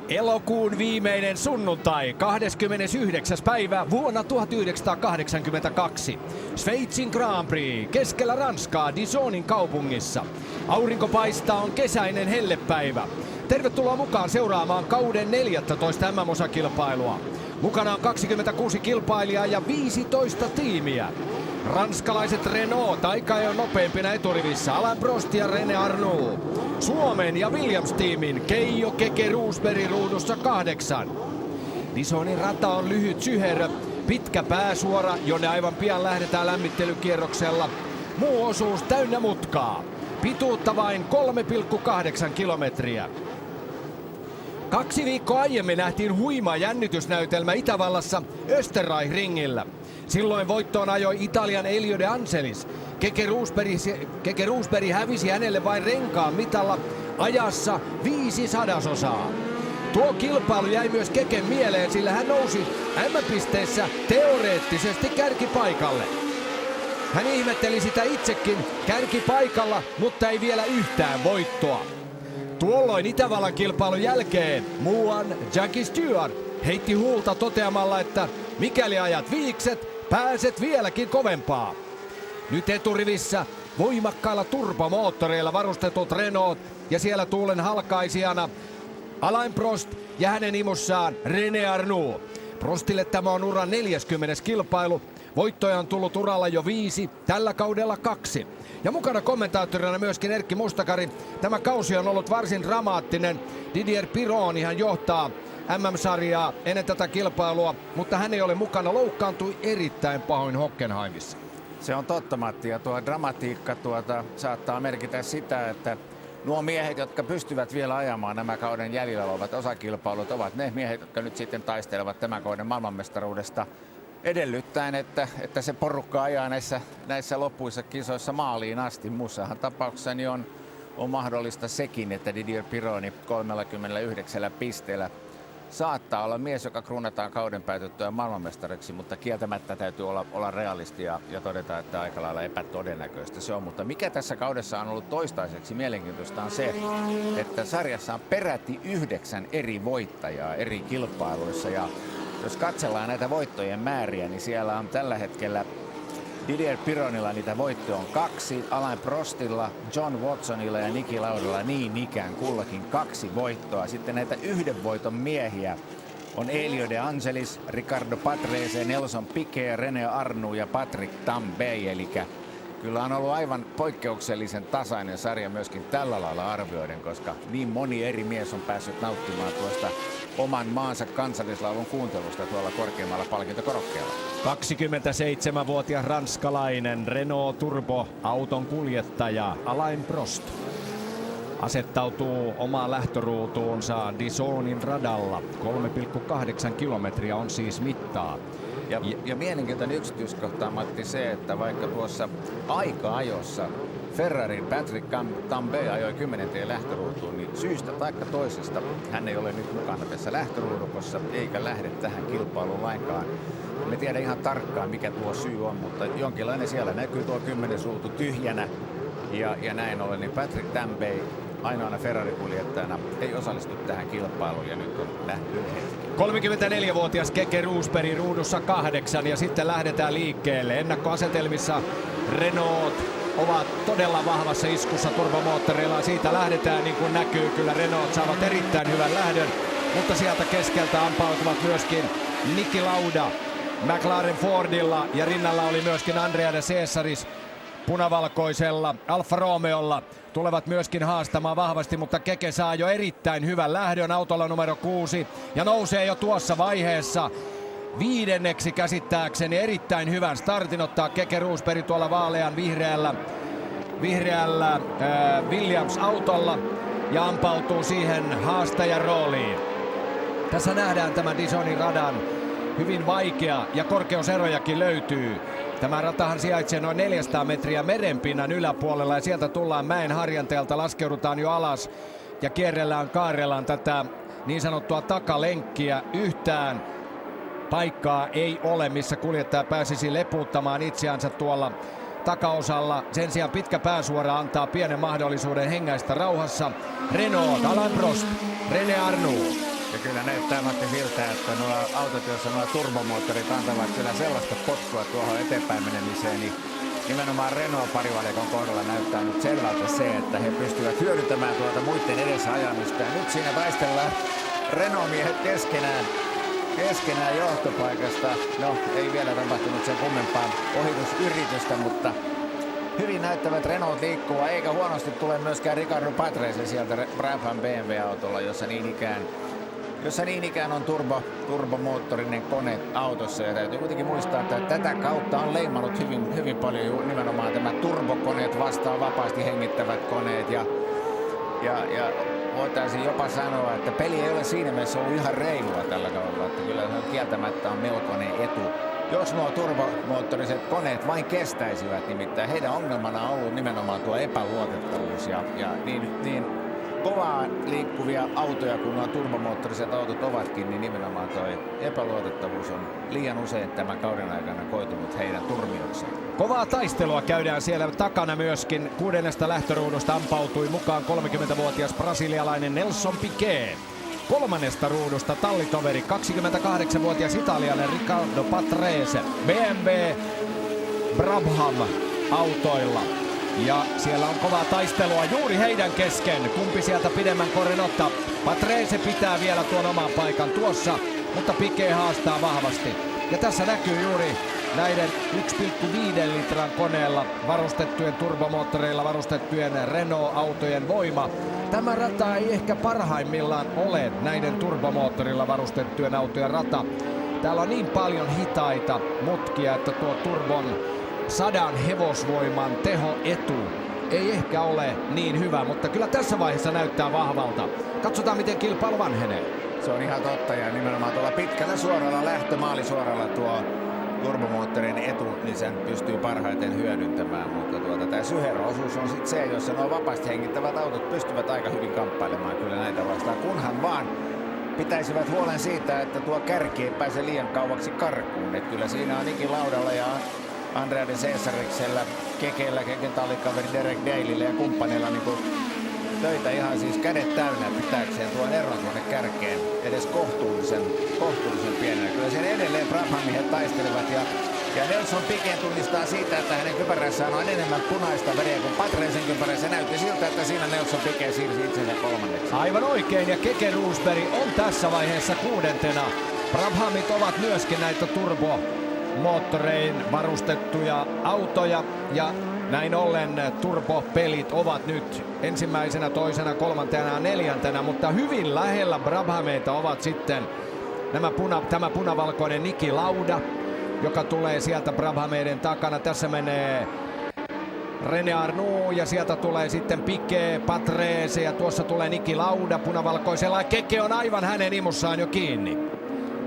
Elokuun viimeinen sunnuntai, 29. päivä vuonna 1982. Sveitsin Grand Prix keskellä Ranskaa Dijonin kaupungissa. Aurinko paistaa, on kesäinen hellepäivä. Tervetuloa mukaan seuraamaan kauden 14 MM-osakilpailua. Mukana on 26 kilpailijaa ja 15 tiimiä. Ranskalaiset Renault aika nopeimpina eturivissä, Alain Prost ja René Arnoux. Suomen ja Williams-tiimin Keijo Keke Roosberg ruudussa 8. Dijonin rata on lyhyt syherö, pitkä pääsuora, jonne aivan pian lähdetään lämmittelykierroksella. Muu osuus täynnä mutkaa. Pituutta vain 3,8 kilometriä. 2 viikkoa aiemmin nähtiin huima jännitysnäytelmä Itävallassa Österreich-ringillä. Silloin voittoon ajoi Italian Elio De Angelis. Keke Roosberg hävisi hänelle vain renkaan mitalla ajassa 0,05. Tuo kilpailu jäi myös Keken mieleen, sillä hän nousi M-pisteissä teoreettisesti kärkipaikalle. Hän ihmetteli sitä itsekin kärkipaikalla, mutta ei vielä yhtään voittoa. Tuolloin Itävallan kilpailun jälkeen muuan Jackie Stewart heitti huulta toteamalla, että mikäli ajat viikset, pääset vieläkin kovempaa. Nyt eturivissä voimakkailla turbomoottoreilla varustetut Renault ja siellä tuulen halkaisijana Alain Prost ja hänen imussaan René Arnoux. Prostille tämä on uran 40. kilpailu. Voittoja on tullut uralla jo 5, tällä kaudella 2. Ja mukana kommentaattorina myöskin Erkki Mustakari. Tämä kausi on ollut varsin dramaattinen. Didier Pironi hän johtaa MM-sarjaa ennen tätä kilpailua, mutta hän ei ole mukana, loukkaantui erittäin pahoin Hockenheimissa. Se on totta, Matti, ja tuo dramatiikka saattaa merkitä sitä, että nuo miehet, jotka pystyvät vielä ajamaan nämä kauden jäljellä olevat osakilpailut, ovat ne miehet, jotka nyt sitten taistelevat tämän kauden maailmanmestaruudesta edellyttäen, että se porukka ajaa näissä loppuissa kisoissa maaliin asti. Muussahan tapauksessa niin on mahdollista sekin, että Didier Pironi 39 pisteellä saattaa olla mies, joka kruunataan kauden päätyttyä maailmanmestariksi, mutta kieltämättä täytyy olla realisti ja todeta, että aika lailla epätodennäköistä se on. Mutta mikä tässä kaudessa on ollut toistaiseksi mielenkiintoista on se, että sarjassa on peräti 9 eri voittajaa eri kilpailuissa. Ja jos katsellaan näitä voittojen määriä, niin siellä on tällä hetkellä Didier Pironilla niitä voittoja on 2, Alain Prostilla, John Watsonilla ja Niki Laudalla niin ikään kullakin 2 voittoa. Sitten näitä 1 voiton miehiä on Elio De Angelis, Ricardo Patrese, Nelson Piquet, René Arnoux ja Patrick Tambay. Eli kyllä on ollut aivan poikkeuksellisen tasainen sarja myöskin tällä lailla arvioiden, koska niin moni eri mies on päässyt nauttimaan tuosta oman maansa kansallislaulun kuuntelusta tuolla korkeammalla palkintokorokkeella. 27-vuotias ranskalainen Renault Turbo-auton kuljettaja Alain Prost asettautuu omaan lähtöruutuunsa Dijonin radalla. 3,8 kilometriä on siis mittaa. Ja mielenkiintoinen yksityiskohta, Matti, se, että vaikka tuossa aika-ajossa Ferrarin Patrick Tambay ajoi 10. lähtöruutuun, niin syystä taikka toisesta hän ei ole nyt mukana tässä lähtöruudukossa eikä lähde tähän kilpailuun lainkaan. Me tiedä ihan tarkkaan, mikä tuo syy on, mutta jonkinlainen siellä näkyy tuo 10. ruutu tyhjänä. Ja näin ollen, niin Patrick Tambay ainoana Ferrari-kuljettajana ei osallistu tähän kilpailuun ja nyt on nähty hetki. 34-vuotias Keke Roosberg ruudussa 8 ja sitten lähdetään liikkeelle. Ennakkoasetelmissa Renault ovat todella vahvassa iskussa turbomoottoreilla. Siitä lähdetään niin kuin näkyy. Kyllä Renault saavat erittäin hyvän lähdön, mutta sieltä keskeltä ampautuvat myöskin Niki Lauda McLaren Fordilla ja rinnalla oli myöskin Andrea de Cesaris punavalkoisella Alfa Romeolla. Tulevat myöskin haastamaan vahvasti, mutta Keke saa jo erittäin hyvän lähdön autolla numero 6 ja nousee jo tuossa vaiheessa 5. käsittääkseni erittäin hyvän startin. Ottaa Keke Roosberg tuolla vaalean vihreällä Williams-autolla ja ampautuu siihen haastajan rooliin. Tässä nähdään tämän Dijonin radan hyvin vaikea ja korkeuserojakin löytyy. Tämä ratahan sijaitsee noin 400 metriä merenpinnan yläpuolella ja sieltä tullaan mäen harjanteelta, laskeudutaan jo alas ja kaarellaan tätä niin sanottua takalenkkiä. Yhtään paikkaa ei ole, missä kuljettaja pääsisi lepuuttamaan itseänsä tuolla takaosalla. Sen sijaan pitkä pääsuora antaa pienen mahdollisuuden hengäistä rauhassa. Renault, Alain Prost, René Arnoux. Ja kyllä näyttää Matti siltä, että nuo autot, joissa nuo turbomoottorit antavat kyllä sellaista potkua tuohon eteenpäin menemiseen, niin nimenomaan Renault parivalikon kohdalla näyttää nyt selvältä se, että he pystyvät hyödyntämään tuota muiden edessä ajamista. Ja nyt siinä taistellaan Renault-miehet keskenään johtopaikasta. No, ei vielä tapahtunut sen kummempaa ohitusyritystä, mutta hyvin näyttävät Renault liikkua, eikä huonosti tule myöskään Ricardo Patrese sieltä Brabham BMW-autolla, jossa niin ikään on turbomoottorinen kone autossa. Ja täytyy kuitenkin muistaa, että tätä kautta on leimannut hyvin paljon nimenomaan tämä turbokoneet vastaan vapaasti hengittävät koneet. Ja voitaisiin jopa sanoa, että peli ei ole siinä mielessä ollut ihan reilua tällä kaudella. Että kyllä se kieltämättä on melkoinen etu. Jos nuo turbomoottoriset koneet vain kestäisivät, nimittäin heidän ongelmana on ollut nimenomaan tuo epäluotettavuus ja niin kovaa liikkuvia autoja, kun nuo turbomoottoriset autot ovatkin, niin nimenomaan tuo epäluotettavuus on liian usein tämän kauden aikana koitunut heidän turmiokseen. Kovaa taistelua käydään siellä takana myöskin. 6. lähtöruudusta ampautui mukaan 30-vuotias brasilialainen Nelson Piquet. 3. ruudusta tallitoveri 28-vuotias italialainen Riccardo Patrese BMW Brabham autoilla. Ja siellä on kovaa taistelua juuri heidän kesken. Kumpi sieltä pidemmän korin ottaa. Patrese pitää vielä tuon oman paikan tuossa, mutta Piquet haastaa vahvasti. Ja tässä näkyy juuri näiden 1,5 litran koneella varustettujen turbomoottoreilla varustettujen Renault-autojen voima. Tämä rata ei ehkä parhaimmillaan ole näiden turbomoottorilla varustettujen autojen rata. Täällä on niin paljon hitaita mutkia, että tuo turbon 100 hevosvoiman tehoetu ei ehkä ole niin hyvä, mutta kyllä tässä vaiheessa näyttää vahvalta. Katsotaan, miten kilpailu vanhenee. Se on ihan totta, ja nimenomaan tuolla pitkällä suoralla lähtömaalisuoralla tuo turbomoottorin etu, niin sen pystyy parhaiten hyödyntämään, mutta tämä syheroosuus on sitten se, jossa nuo vapaasti hengittävät autot pystyvät aika hyvin kamppailemaan kyllä näitä vastaan, kunhan vaan pitäisivät huolen siitä, että tuo kärki ei pääse liian kauaksi karkuun. Et kyllä siinä on Niki Laudalla ja Andrea de Cesariksella, Keken tallikaveri Derek Daleylla ja kumppaneilla niin töitä ihan siis kädet täynnä pitääkseen tuon eron tuonne kärkeen edes kohtuullisen pienenä. Kyllä sen edelleen Brabhamiehet taistelevat ja Nelson Piquet tunnistaa siitä, että hänen kypärässään on enemmän punaista väriä kuin Patresen kypärässä. Näytti siltä, että siinä Nelson Piquet siirsi itsensä 3. Aivan oikein, ja Keke Rosberg on tässä vaiheessa 6. Brabhamit ovat myöskin näitä turbomoottorein varustettuja autoja, ja näin ollen turbopelit ovat nyt ensimmäisenä, toisena, 3. ja 4. Mutta hyvin lähellä Brabhameita ovat sitten tämä punavalkoinen Niki Lauda, joka tulee sieltä Brabhameiden takana. Tässä menee René Arnoux ja sieltä tulee sitten Piquet, Patrese ja tuossa tulee Niki Lauda punavalkoisella. Keke on aivan hänen imussaan jo kiinni.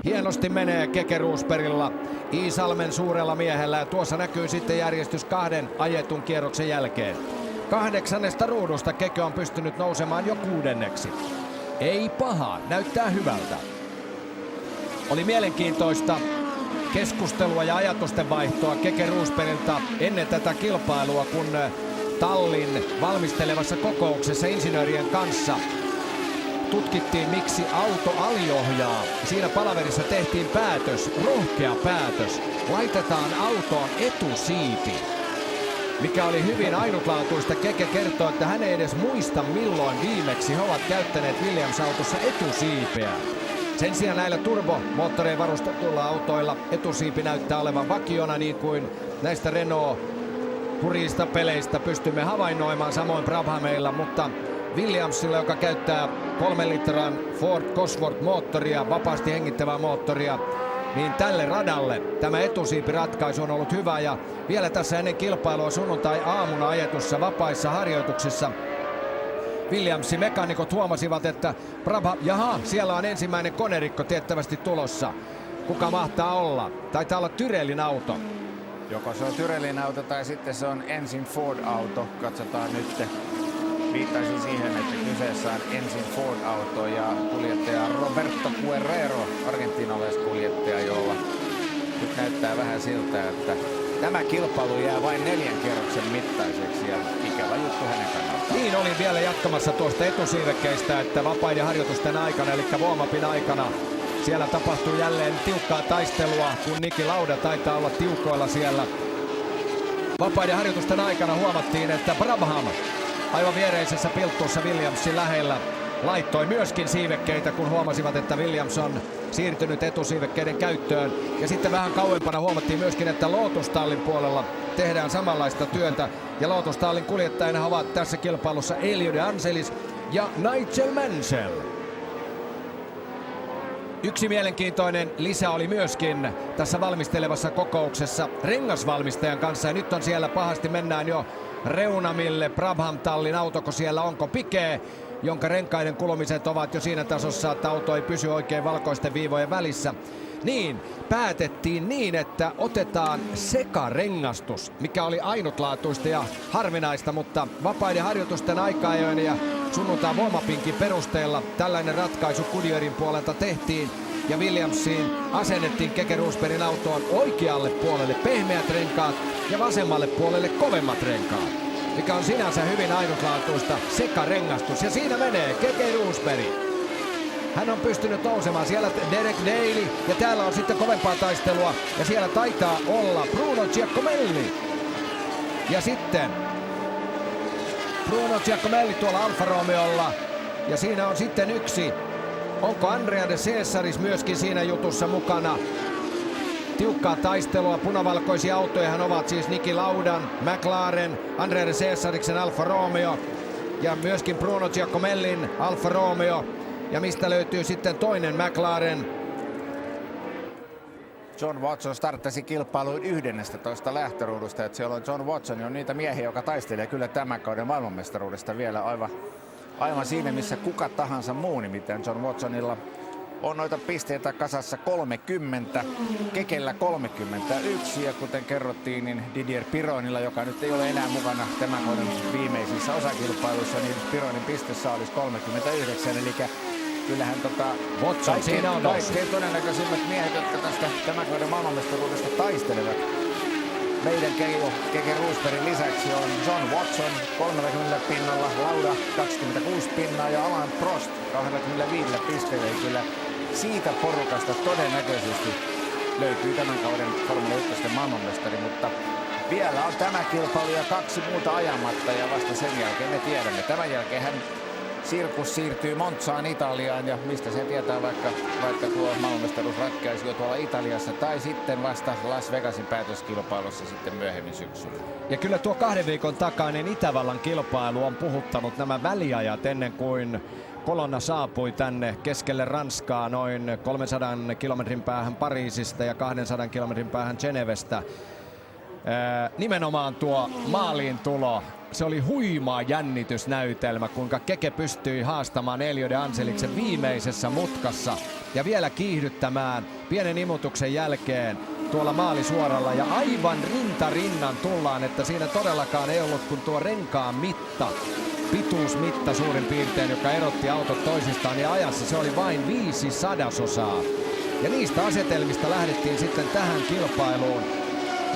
Hienosti menee Keke Rosbergilla, Iisalmen suurella miehellä, ja tuossa näkyy sitten järjestys 2 ajetun kierroksen jälkeen. 8. ruudusta Keke on pystynyt nousemaan jo 6. Ei paha, näyttää hyvältä. Oli mielenkiintoista keskustelua ja ajatusten vaihtoa Keke Rosbergilta ennen tätä kilpailua, kun tallin valmistelevassa kokouksessa insinöörien kanssa tutkittiin, miksi auto aliohjaa. Siinä palaverissa tehtiin rohkea päätös. Laitetaan autoon etusiipi, mikä oli hyvin ainutlaatuista. Keke kertoo, että hän ei edes muista, milloin viimeksi he ovat käyttäneet Williams-autossa etusiipeä. Sen sijaan näillä turbomoottoreilla varustetuilla autoilla etusiipi näyttää olevan vakiona, niin kuin näistä Renault hurjista peleistä pystymme havainnoimaan, samoin Brabhameilla, mutta Williamsilla, joka käyttää 3 litran Ford Cosworth-moottoria, vapaasti hengittävää moottoria, niin tälle radalle tämä etusiipiratkaisu on ollut hyvä. Ja vielä tässä ennen kilpailua sunnuntai-aamuna ajetussa vapaissa harjoituksissa Williamsin mekaanikot huomasivat, että siellä on ensimmäinen konerikko tiettävästi tulossa. Kuka mahtaa olla? Taitaa olla Tyrellin auto. Joko se on Tyrellin auto tai sitten se on ensin Ford-auto. Katsotaan nyt. Viittaisin siihen, että kyseessä on ensin Ford-auto ja kuljettaja Roberto Guerrero, argentinalaiskuljettaja, jolla nyt näyttää vähän siltä, että tämä kilpailu jää vain 4 kierroksen mittaiseksi ja ikävä juttu hänen kannaltaan. Niin, olin vielä jatkamassa tuosta etusiivekkeistä, että vapaiden harjoitusten aikana, eli warm-upin aikana, siellä tapahtuu jälleen tiukkaa taistelua, kun Niki Lauda taitaa olla tiukoilla siellä. Vapaiden harjoitusten aikana huomattiin, että Brabham aivan viereisessä pilttuussa Williamsin lähellä laittoi myöskin siivekkeitä, kun huomasivat, että Williams on siirtynyt etusiivekkeiden käyttöön. Ja sitten vähän kauempana huomattiin myöskin, että Lotus Stallin puolella tehdään samanlaista työtä. Ja Lotus Stallin kuljettajina ovat tässä kilpailussa Elio De Angelis ja Nigel Mansell. Yksi mielenkiintoinen lisä oli myöskin tässä valmistelevassa kokouksessa rengasvalmistajan kanssa. Ja nyt on siellä pahasti, mennään jo reunamille. Brabham-tallin autoko siellä, onko Piquet, jonka renkaiden kulumiset ovat jo siinä tasossa, että auto ei pysy oikein valkoisten viivojen välissä. Niin, päätettiin niin, että otetaan sekarengastus, mikä oli ainutlaatuista ja harvinaista, mutta vapaiden harjoitusten aika-ajoin ja sunnuntain warm-upinkin perusteella tällainen ratkaisu Goodyearin puolelta tehtiin. Ja Williamsiin asennettiin Keke Rosbergin autoon oikealle puolelle pehmeät renkaat ja vasemmalle puolelle kovemmat renkaat, mikä on sinänsä hyvin ainutlaatuista sekarengastus. Ja siinä menee Keke Rosberg. Hän on pystynyt nousemaan. Siellä Derek Daly ja täällä on sitten kovempaa taistelua. Ja siellä taitaa olla Bruno Giacomelli. Ja sitten Bruno Giacomelli tuolla Alfa Romeolla. Ja siinä on sitten yksi. Onko Andrea de Cesaris myöskin siinä jutussa mukana? Tiukkaa taistelua, punavalkoisia autojahan ovat siis Niki Laudan, McLaren, Andrea de Cesariksen Alfa Romeo ja myöskin Bruno Giacomellin Alfa Romeo. Ja mistä löytyy sitten toinen McLaren? John Watson starttasi kilpailuun 11 lähtöruudusta, että siellä on John Watson on niitä miehiä, joka taistelee kyllä tämän kauden maailmanmestaruudesta vielä aivan siinä, missä kuka tahansa muu, nimittäin John Watsonilla on noita pisteitä kasassa 30, Kekellä 31 ja kuten kerrottiin, niin Didier Pironilla, joka nyt ei ole enää mukana tämän kauden viimeisissä osakilpailuissa, niin Pironin pistessä olisi 39, eli kyllähän Watson siinä on kaikkein todennäköisimmät miehet, jotka tästä tämän kauden maailmanmestaruudesta taistelevat meidän Keke Rosbergin lisäksi on John Watson 30 pinnalla, Lauda 26 pinnaa ja Alain Prost 25 pisteellä. Kyllä siitä porukasta todennäköisesti löytyy tämän kauden Formula 1 maailmanmestari, mutta vielä on tämä kilpailu ja 2 muuta ajamatta ja vasta sen jälkeen me tiedämme. Tämän jälkeen hän sirkus siirtyy Monzaan Italiaan ja mistä sen tietää, vaikka tuo maailmanmestaruus ratkaisi jo tuolla Italiassa tai sitten vasta Las Vegasin päätöskilpailussa sitten myöhemmin syksyllä. Ja kyllä tuo 2 viikon takainen Itävallan kilpailu on puhuttanut nämä väliajat ennen kuin kolonna saapui tänne keskelle Ranskaa noin 300 kilometrin päähän Pariisista ja 200 kilometrin päähän Genevestä. Nimenomaan tuo maaliin tulo. Se oli huima jännitysnäytelmä, kuinka Keke pystyi haastamaan Elio De Angeliksen viimeisessä mutkassa ja vielä kiihdyttämään pienen imutuksen jälkeen tuolla maalisuoralla. Ja aivan rinta rinnan tullaan, että siinä todellakaan ei ollut kuin tuo renkaan mitta, pituusmitta suurin piirtein, joka erotti autot toisistaan ja ajassa se oli vain 0,05. Ja niistä asetelmista lähdettiin sitten tähän kilpailuun.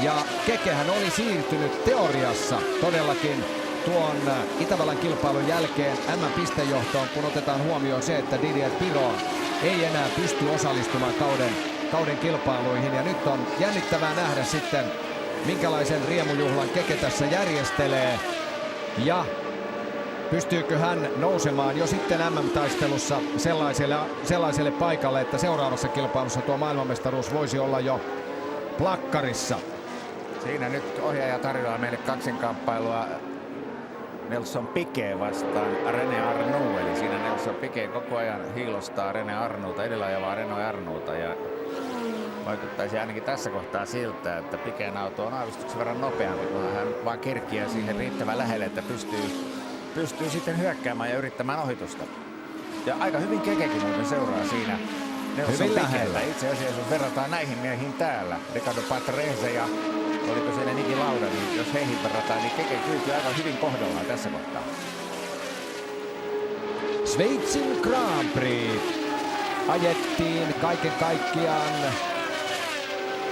Ja Kekehän oli siirtynyt teoriassa todellakin tuon Itävallan kilpailun jälkeen M-pistejohtoon, kun otetaan huomioon se, että Didier Piron ei enää pysty osallistumaan kauden kilpailuihin. Ja nyt on jännittävää nähdä sitten, minkälaisen riemujuhlan Keke tässä järjestelee. Ja pystyykö hän nousemaan jo sitten MM-taistelussa sellaiselle paikalle, että seuraavassa kilpailussa tuo maailmanmestaruus voisi olla jo plakkarissa. Siinä nyt ohjaaja tarjoaa meille kaksinkamppailua Nelson Piquet vastaan René Arnoux. Eli siinä Nelson Piquet koko ajan hiilostaa René Arnouta, edellä ajavaa René Arnouta. Ja vaikuttaisi ainakin tässä kohtaa siltä, että Piquetin auto on aavistuksen verran nopeampi, kun hän vaan kerkiää siihen riittävän lähelle, että pystyy sitten hyökkäämään ja yrittämään ohitusta. Ja aika hyvin Kekekin muuten seuraa siinä Nelson Piquettä. Itse asiassa jos verrataan näihin miehiin täällä, Ricardo Patrese ja oliko siellä Niki Lauda, niin jos heihin verrataan, niin Keke kyyti aika hyvin kohdallaan tässä kohtaa. Sveitsin Grand Prix ajettiin kaiken kaikkiaan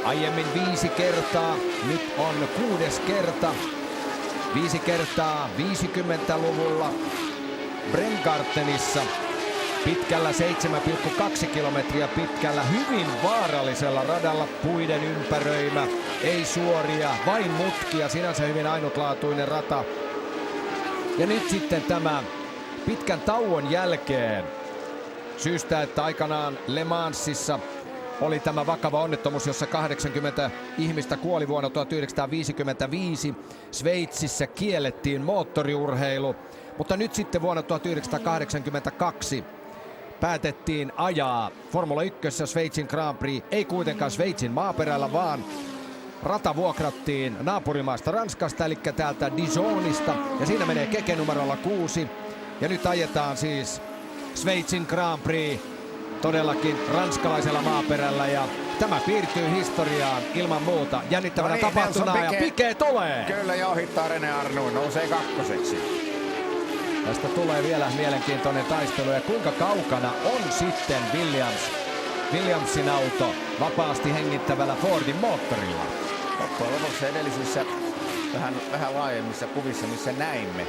Aiemmin 5 kertaa, nyt on 6. kerta. 5 kertaa 50-luvulla Bremgartenissa. Pitkällä 7,2 kilometriä pitkällä, hyvin vaarallisella radalla, puiden ympäröimä, ei suoria, vain mutkia, sinänsä hyvin ainutlaatuinen rata. Ja nyt sitten tämä pitkän tauon jälkeen, syystä että aikanaan Le Mansissa oli tämä vakava onnettomuus, jossa 80 ihmistä kuoli vuonna 1955. Sveitsissä kiellettiin moottoriurheilu, mutta nyt sitten vuonna 1982 päätettiin ajaa Formula 1 Sveitsin Grand Prix, ei kuitenkaan Sveitsin maaperällä, vaan rata vuokrattiin naapurimaasta Ranskasta, eli täältä Dijonista, ja siinä menee keke numerolla 6. Ja nyt ajetaan siis Sveitsin Grand Prix todellakin ranskalaisella maaperällä, ja tämä piirtyy historiaan ilman muuta. Jännittävänä tapahtuna, ja Piquet tulee! Kyllä, ja ohittaa René Arnoux, nousee 2. Tästä tulee vielä mielenkiintoinen taistelu, ja kuinka kaukana on sitten Williamsin auto vapaasti hengittävällä Fordin moottorilla. Loppujen lopuksi edellisissä vähän laajemmissa kuvissa, missä näimme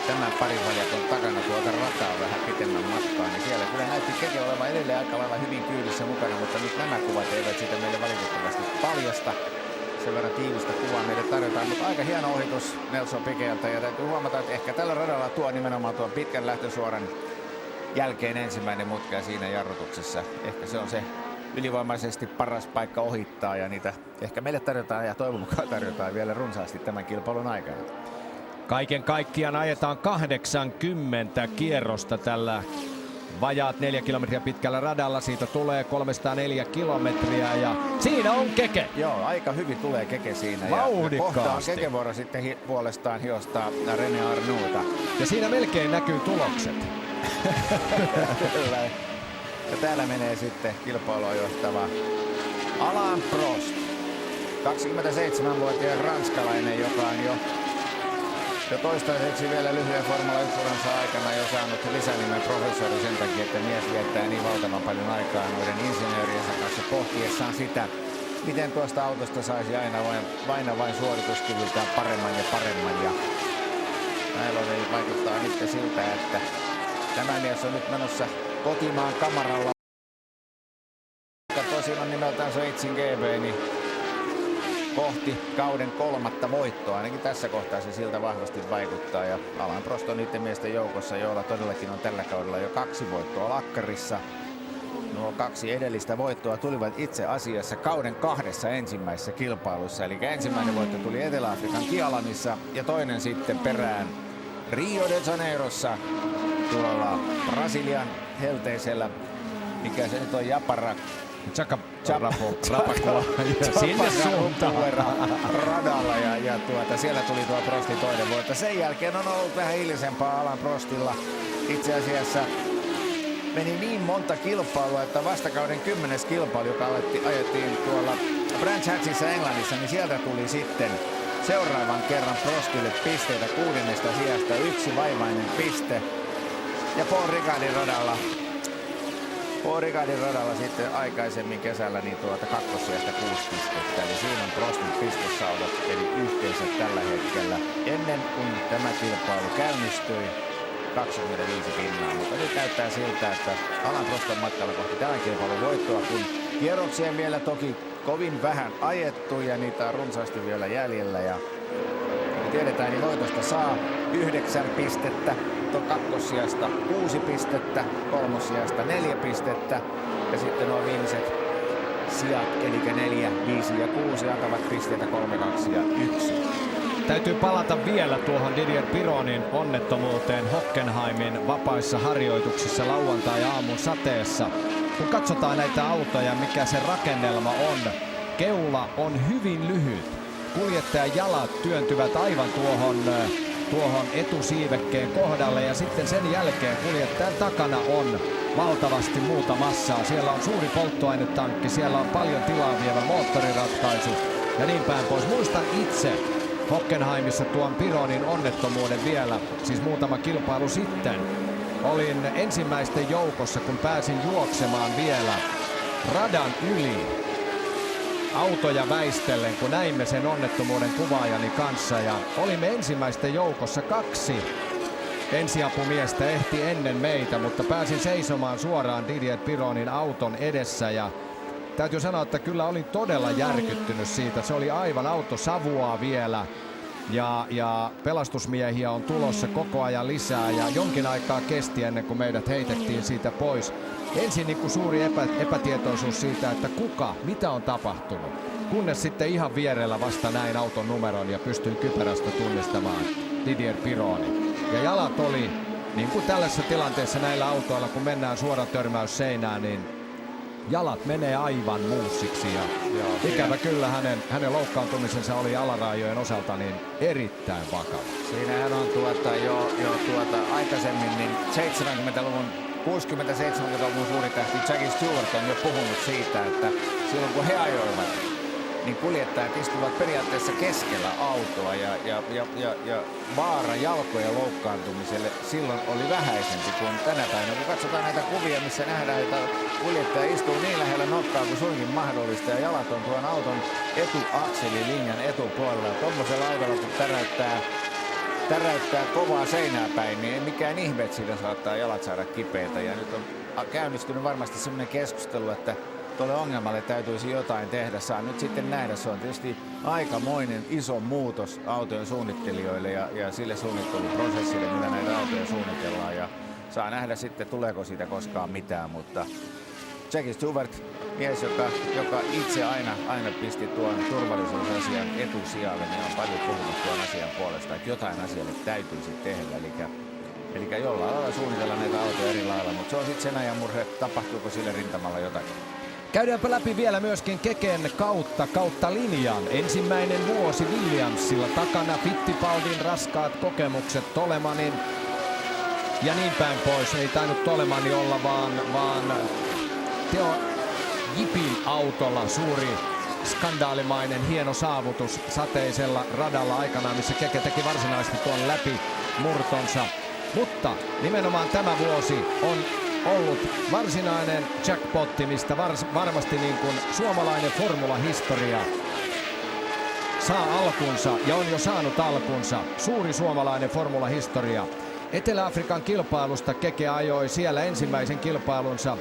tämän parivaljakon takana tuota rataa vähän pitemmän matkaa, niin siellä kyllä näytti Keke olevan edelleen aika lailla hyvin kyydissä mukana, mutta nyt nämä kuvat eivät sitä meille valitettavasti paljasta. Sen verran tiivistä kuvaa meille tarjotaan, mutta aika hieno ohitus Nelson Piqueteltä, ja täytyy huomata, että ehkä tällä radalla tuo nimenomaan tuon pitkän lähtösuoran jälkeen ensimmäinen mutka siinä jarrutuksessa. Ehkä se on se ylivoimaisesti paras paikka ohittaa, ja niitä ehkä meille tarjotaan ja toivon mukaan tarjotaan vielä runsaasti tämän kilpailun aikana. Kaiken kaikkiaan ajetaan 80 kierrosta tällä vajaat 4 kilometriä pitkällä radalla. Siitä tulee 304 kilometriä, ja siinä on Keke. Joo, aika hyvin tulee Keke siinä. Vauhdikkaasti. Ja kohtaan Keke vuoro sitten puolestaan hiostaa René Arnouta. Ja siinä melkein näkyy tulokset. Kyllä. Ja täällä menee sitten kilpailua johtava Alain Prost. 27-vuotias ranskalainen, joka on jo toistaiseksi vielä lyhyen Formula 1-uransa aikana jo saanut lisänimen professori sen takia, että mies viettää niin valtavan paljon aikaa noiden insinööriensä kanssa pohtiessaan sitä, miten tuosta autosta saisi aina vain suorituskyvyltään paremman ja paremman. Ja näillä vaikuttaa nyt siltä, että tämä mies on nyt menossa kotimaan kamaralla. Tosin on nimeltään Sveitsin GB, niin kohti kauden 3. voittoa. Ainakin tässä kohtaa se siltä vahvasti vaikuttaa. Ja Alain Prost on niiden miesten joukossa, joilla todellakin on tällä kaudella jo 2 voittoa lakkarissa. Nuo 2 edellistä voittoa tulivat itse asiassa kauden 2 ensimmäisessä kilpailussa. Eli ensimmäinen voitto tuli Etelä-Afrikan Kialamissa ja toinen sitten perään Rio de Janeirossa tuolla Brasilian helteisellä, mikä se nyt on, Japara. Sinne suuntaan radalla, ja siellä tuli tuo Prostin toinen voitto. Sen jälkeen on ollut vähän hiljaisempaa Alain Prostilla. Itse asiassa meni niin monta kilpailua, että vastakauden 10. kilpailu, joka ajettiin tuolla Brands Hatchissa Englannissa, niin sieltä tuli sitten seuraavan kerran Prostille pisteitä 6. sijasta, 1 vaivainen piste. Ja Paul Ricardin radalla sitten aikaisemmin kesällä niin 2. sijasta 6 pistettä. Eli siinä on Prostin pistesaudot, eli yhteensä tällä hetkellä ennen kuin tämä kilpailu käynnistyi 25 pinnaa. Mutta nyt näyttää siltä, että Alain Prost on matkalla kohti tämän kilpailun voittoa, kun kierroksia on vielä toki kovin vähän ajettu ja niitä on runsaasti vielä jäljellä. Ja kun tiedetään, niin voitosta saa 9 pistettä. 2. sijasta 6 pistettä, 3. sijasta 4 pistettä ja sitten nuo viimeiset sijat, eli 4, 5 ja 6 antavat pisteitä 3, 2 ja 1. Täytyy palata vielä tuohon Didier Pironin onnettomuuteen Hockenheimin vapaissa harjoituksissa lauantai-aamun sateessa. Kun katsotaan näitä autoja, mikä se rakennelma on, keula on hyvin lyhyt. Kuljettajan jalat työntyvät aivan tuohon etusiivekkeen kohdalle, ja sitten sen jälkeen kuljettajan takana on valtavasti muuta massaa. Siellä on suuri polttoainetankki, siellä on paljon tilaa vievä moottoriratkaisu ja niin päin pois. Muistan itse Hockenheimissa tuon Pironin onnettomuuden vielä, siis muutama kilpailu sitten. Olin ensimmäisten joukossa, kun pääsin juoksemaan vielä radan yli autoja väistellen, kun näimme sen onnettomuuden kuvaajani kanssa. Ja olimme ensimmäisten joukossa 2 ensiapumiestä ehti ennen meitä, mutta pääsin seisomaan suoraan Didier Pironin auton edessä. Ja täytyy sanoa, että kyllä olin todella järkyttynyt siitä. Se oli aivan auto savuaa vielä. Ja pelastusmiehiä on tulossa koko ajan lisää ja jonkin aikaa kesti ennen kuin meidät heitettiin siitä pois. Ensin niin kuin suuri epätietoisuus siitä, että mitä on tapahtunut. Kunnes sitten ihan vierellä vasta näin auton numeron ja pystyin kypärästä tunnistamaan Didier Pironi. Ja jalat oli, niin kuin tällaisessa tilanteessa näillä autoilla, kun mennään suora törmäys seinään, niin jalat menee aivan muussiksi ja ikävä kyllä hänen loukkaantumisensa oli alaraajojen osalta niin erittäin vakava. Siinähän on aikaisemmin niin 70-luvun, 60-70-luvun suuri tähti Jackie Stewart on jo puhunut siitä, että silloin kun he ajoivat, niin kuljettajat istuvat periaatteessa keskellä autoa ja vaara jalkojen loukkaantumiselle silloin oli vähäisempi kuin tänä päivänä. Kun katsotaan näitä kuvia, missä nähdään, että kuljettaja istuu niin lähellä nokkaa kuin suinkin mahdollista ja jalat on tuon auton etuakselilinjan etupuolella. Tuommoisella autolla kun täräyttää kovaa seinää päin, niin ei mikään ihme, että siitä saattaa jalat saada kipeitä. Ja nyt on käynnistynyt varmasti sellainen keskustelu, että tuolle ongelmalle täytyisi jotain tehdä. Saa nyt sitten nähdä. Se on tietysti aikamoinen iso muutos autojen suunnittelijoille ja sille suunnitteluprosessille, millä näitä autoja suunnitellaan. Ja saa nähdä sitten, tuleeko siitä koskaan mitään. Mutta Jackie Stewart, mies, joka itse aina pisti tuon turvallisuusasian etusijalle, niin on paljon puhunut tuon asian puolesta, että jotain asialle täytyisi tehdä. Eli jollain lailla suunnitella näitä autoja eri lailla, mutta se on sitten sen ajan murhe, tapahtuuko sille rintamalla jotakin. Käydäänpä läpi vielä myöskin Keken kautta linjan. Ensimmäinen vuosi Williamsilla, takana Fittipaldin raskaat kokemukset, Tolemanin ja niin päin pois. Ei tainnut Tolemani olla, vaan Theo Jipin autolla suuri skandaalimainen hieno saavutus sateisella radalla aikanaan, missä Keke teki varsinaisesti tuon läpimurtonsa. Mutta nimenomaan tämä vuosi on ollut varsinainen jackpotti, mistä varmasti niin kuin suomalainen formulahistoria saa alkunsa ja on jo saanut alkunsa. Suuri suomalainen formulahistoria. Etelä-Afrikan kilpailusta Keke ajoi siellä ensimmäisen kilpailunsa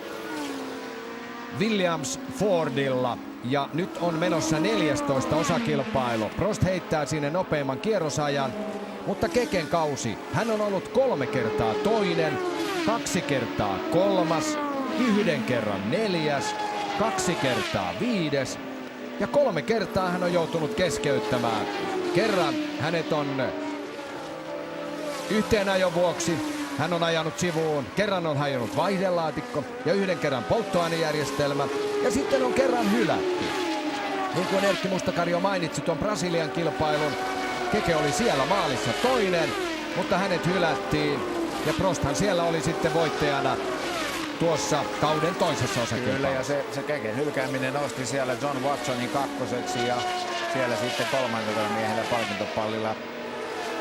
Williams Fordilla ja nyt on menossa 14 osakilpailu. Prost heittää sinne nopeimman kierrosajan, mutta Keken kausi, hän on ollut 3 kertaa toinen, 2 kertaa 3, 1 kerran 4, 2 kertaa 5 ja 3 kertaa hän on joutunut keskeyttämään. Kerran hänet on yhteen ajon vuoksi, hän on ajanut sivuun, kerran on hajonnut vaihdelaatikko ja 1 kerran polttoainejärjestelmä ja sitten on kerran hylätty. Niin kuin Erkki Mustakari jo mainitsi tuon Brasilian kilpailun, Keke oli siellä maalissa toinen, mutta hänet hylättiin ja Prosthan siellä oli sitten voittajana tuossa kauden toisessa osakilpailussa. Kyllä, ja se Keken hylkääminen nosti siellä John Watsonin kakkoseksi ja siellä sitten 3. miehellä palkintopallilla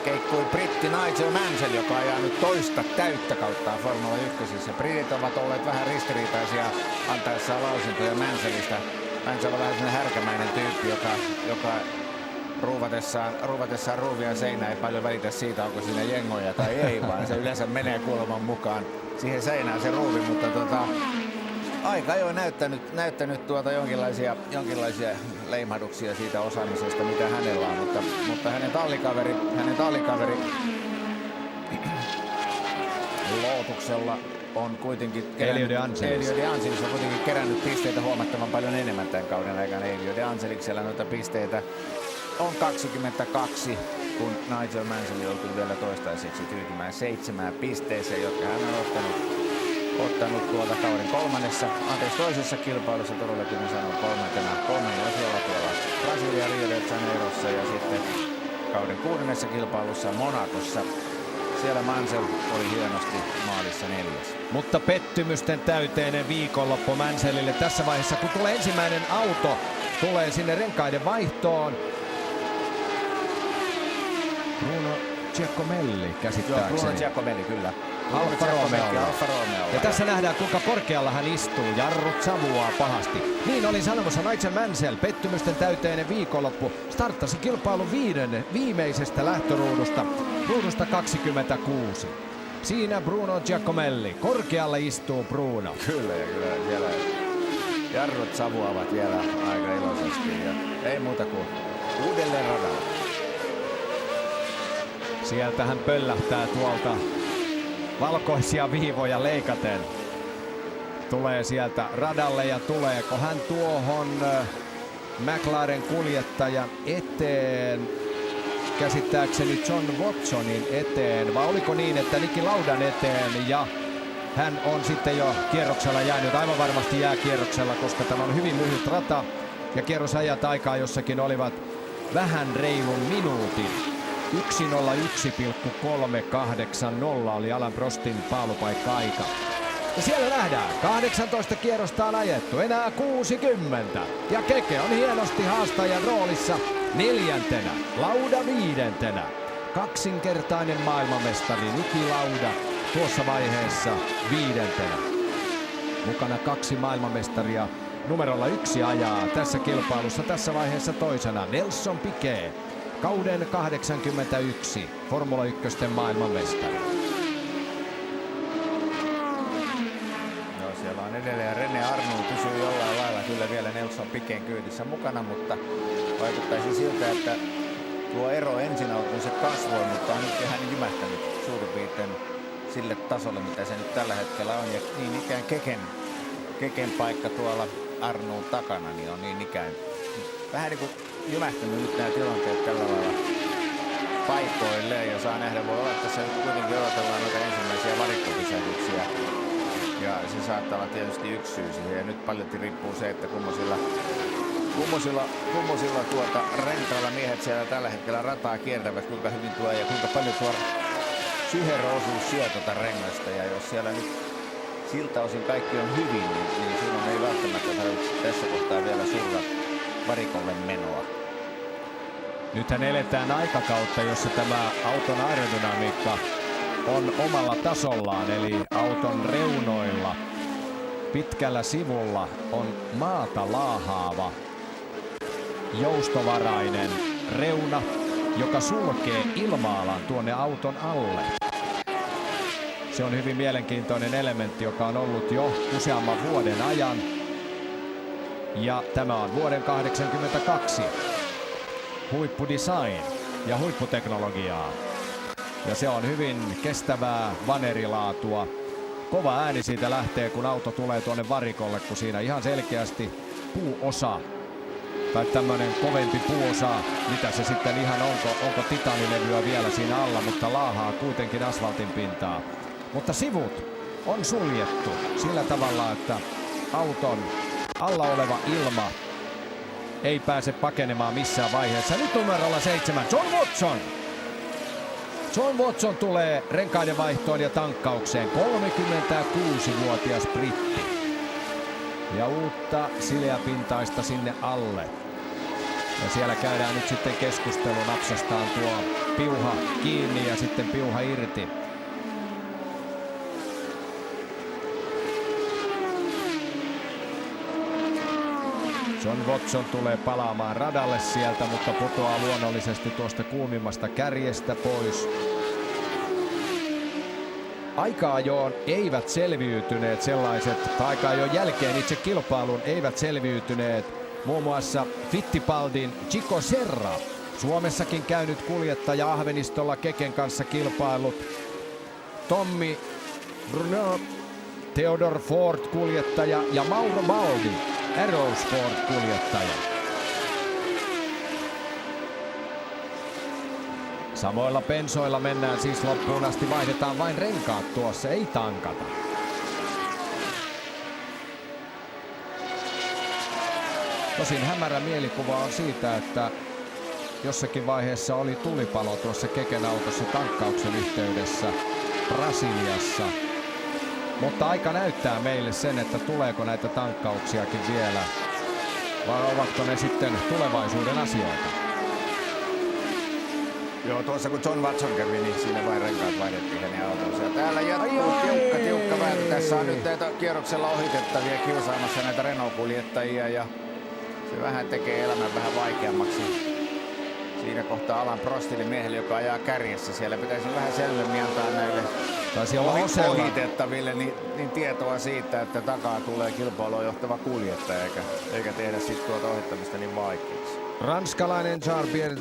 keikkui britti Nigel Mansell, joka ajaa nyt toista täyttä kautta Formula 1. Britit ovat olleet vähän ristiriitaisia antaessaan lausuntoja Mansellista. Mansell on vähän sellainen härkämäinen tyyppi, joka ruuvatessaan ruuvia seinää ei paljon välitä siitä, onko siinä jengoja tai ei, vaan se yleensä menee kuuleman mukaan siihen seinään se ruuvi, mutta aika jo näyttänyt jonkinlaisia leimahduksia siitä osaamisesta, mitä hänellä on, mutta hänen tallikaveri Lootuksella on kuitenkin Elio De Angelis on kuitenkin kerännyt pisteitä huomattavan paljon enemmän tämän kauden aikana. Elio De Angeliksella noita pisteitä on 22, kun Nigel Mansell joutui vielä toistaiseksi tyytymään 7 pisteeseen, jotka hän on ottanut tuolta kauden toisessa kilpailussa, todellakin sanon kolmannella siellä tuolla Brasilia, Rio de Janeirossa ja sitten kauden 6. kilpailussa Monacossa. Siellä Mansell oli hienosti maalissa 4. Mutta pettymysten täyteinen viikonloppu Mansellille tässä vaiheessa, kun tulee ensimmäinen auto, tulee sinne renkaiden vaihtoon. Bruno Giacomelli käsittääkseni. Joo, Bruno Giacomelli, kyllä. Alfa Romeolla. Alfa Romeolla. Ja tässä nähdään, kuinka korkealla hän istuu. Jarrut savuaa pahasti. Niin oli sanomassa Nigel Mansell. Pettymysten täyteinen viikonloppu. Starttasi kilpailun viimeisestä lähtöruudusta. Ruudusta 26. Siinä Bruno Giacomelli. Korkealla istuu Bruno. Kyllä siellä jarrut savuavat vielä aika iloisesti. Ja ei muuta kuin uudelleen radalla. Sieltä hän pöllähtää tuolta valkoisia viivoja leikaten. Tulee sieltä radalle ja tuleeko hän tuohon McLaren kuljettajan eteen, käsittääkseni John Watsonin eteen, vai oliko niin, että Niki Laudan eteen, ja hän on sitten jo kierroksella jäänyt, aivan varmasti jää kierroksella, koska tämä on hyvin lyhyt rata ja kierrosajat aikaa jossakin olivat vähän reilun minuutin. 1:01,380 oli Alain Prostin paalupaikka-aika. Ja siellä nähdään, 18 kierrosta on ajettu, enää 60. Ja Keke on hienosti haastajan roolissa 4. Lauda 5. Kaksinkertainen maailmanmestari Niki Lauda tuossa vaiheessa 5. Mukana 2 maailmanmestaria. Numerolla 1 ajaa tässä kilpailussa tässä vaiheessa toisena Nelson Piquet. Kauden 81 Formula 1 maailmanmestari. No siellä on edelleen René Arnoux pysyy jollain lailla kyllä vielä Nelson Piquetin kyydissä mukana, mutta vaikuttaisi siltä, että tuo ero ensin alkuun se kasvoi, mutta on nyt ihan jymähtänyt suurin piirtein sille tasolle, mitä se nyt tällä hetkellä on. Ja niin ikään Keken paikka tuolla Arnoux takana niin on niin ikään vähän niin kuin jymähtänyt nyt nämä tilanteet tällä lailla paikoilleen, ja saa nähdä, voi olla, että tässä nyt kuitenkin odotellaan noita ensimmäisiä varikkopysähdyksiä. Ja se saattaa olla tietysti yksi syy siihen, ja nyt paljon riippuu se, että kummosilla renkailla miehet siellä tällä hetkellä rataa kiertävät, kuinka hyvin tuo ja kuinka paljon tuo syheroosuus syö tuota rengasta, ja jos siellä nyt siltä osin kaikki on hyvin, niin silloin ei välttämättä tarvitse tässä kohtaa vielä surra varikolle menoa. Nythän eletään aikakautta, jossa tämä auton aerodynamiikka on omalla tasollaan, eli auton reunoilla pitkällä sivulla on maata laahaava joustovarainen reuna, joka sulkee ilma-alan tuonne auton alle. Se on hyvin mielenkiintoinen elementti, joka on ollut jo useamman vuoden ajan. Ja tämä on vuoden 1982 huippudesign ja huipputeknologiaa. Ja se on hyvin kestävää vanerilaatua. Kova ääni siitä lähtee, kun auto tulee tuonne varikolle, kun siinä ihan selkeästi puuosa tai tämmönen kovempi puuosa, mitä se sitten ihan onko titanilevyä vielä siinä alla, mutta laahaa kuitenkin asfaltin pintaa. Mutta sivut on suljettu sillä tavalla, että auton alla oleva ilma ei pääse pakenemaan missään vaiheessa. Nyt numerolla 7 John Watson. John Watson tulee renkaiden vaihtoon ja tankkaukseen. 36-vuotias britti. Ja uutta sileäpintaista sinne alle. Ja siellä käydään nyt sitten keskustelu. Napsastaan tuo piuha kiinni ja sitten piuha irti. John Watson tulee palaamaan radalle sieltä, mutta putoaa luonnollisesti tuosta kuumimmasta kärjestä pois. Aika-ajoon eivät selviytyneet sellaiset, tai aika-ajon jälkeen itse kilpailun eivät selviytyneet muun muassa Fittipaldin Chico Serra. Suomessakin käynyt kuljettaja Ahvenistolla Keken kanssa kilpailut. Tommi Bruno, Theodor Ford kuljettaja ja Mauro Baldi. Aerosport-kuljettaja. Samoilla pensoilla mennään siis loppuun asti, vaihdetaan vain renkaat tuossa, ei tankata. Tosin hämärä mielikuva on siitä, että jossakin vaiheessa oli tulipalo tuossa Keken autossa tankkauksen yhteydessä Brasiliassa. Mutta aika näyttää meille sen, että tuleeko näitä tankkauksiakin vielä, vai ovatko ne sitten tulevaisuuden asioita. Joo, tuossa kun John Watson kävi, niin siinä vain renkaat vaihdettiin hänen autonsa. Täällä jatkuu tiukka vääntö. Tässä on nyt näitä kierroksella ohitettavia kiusaamassa näitä Renault-kuljettajia ja se vähän tekee elämän vähän vaikeammaksi. Siinä kohtaa Alain Prostille miehelle, joka ajaa kärjessä. Siellä pitäisi vähän selvemmin antaa näille ohitettaville niin tietoa siitä, että takaa tulee kilpailua johtava kuljettaja eikä tehdä sitten tuota ohittamista niin vaikeaksi. Ranskalainen Jarbier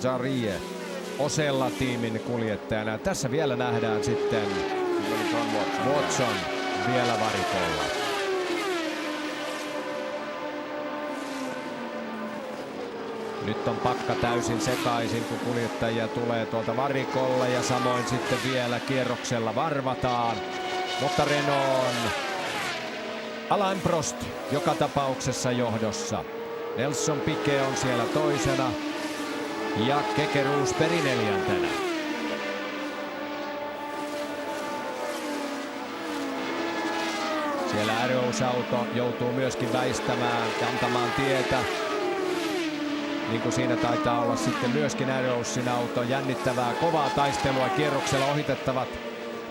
Jarrier Osella tiimin kuljettajana. Tässä vielä nähdään sitten Watson vielä varikolla. Nyt on pakka täysin sekaisin, kun kuljettajia tulee tuolta varikolla ja samoin sitten vielä kierroksella varvataan. Mutta Renault Alain Prost joka tapauksessa johdossa. Nelson Piquet on siellä toisena ja Keke Rosberg neljäntenä. Siellä Arrows-auto joutuu myöskin väistämään ja antamaan tietä. Niin kuin siinä taitaa olla sitten myöskin Arrowsin auto. Jännittävää, kovaa taistelua. Kierroksella ohitettavat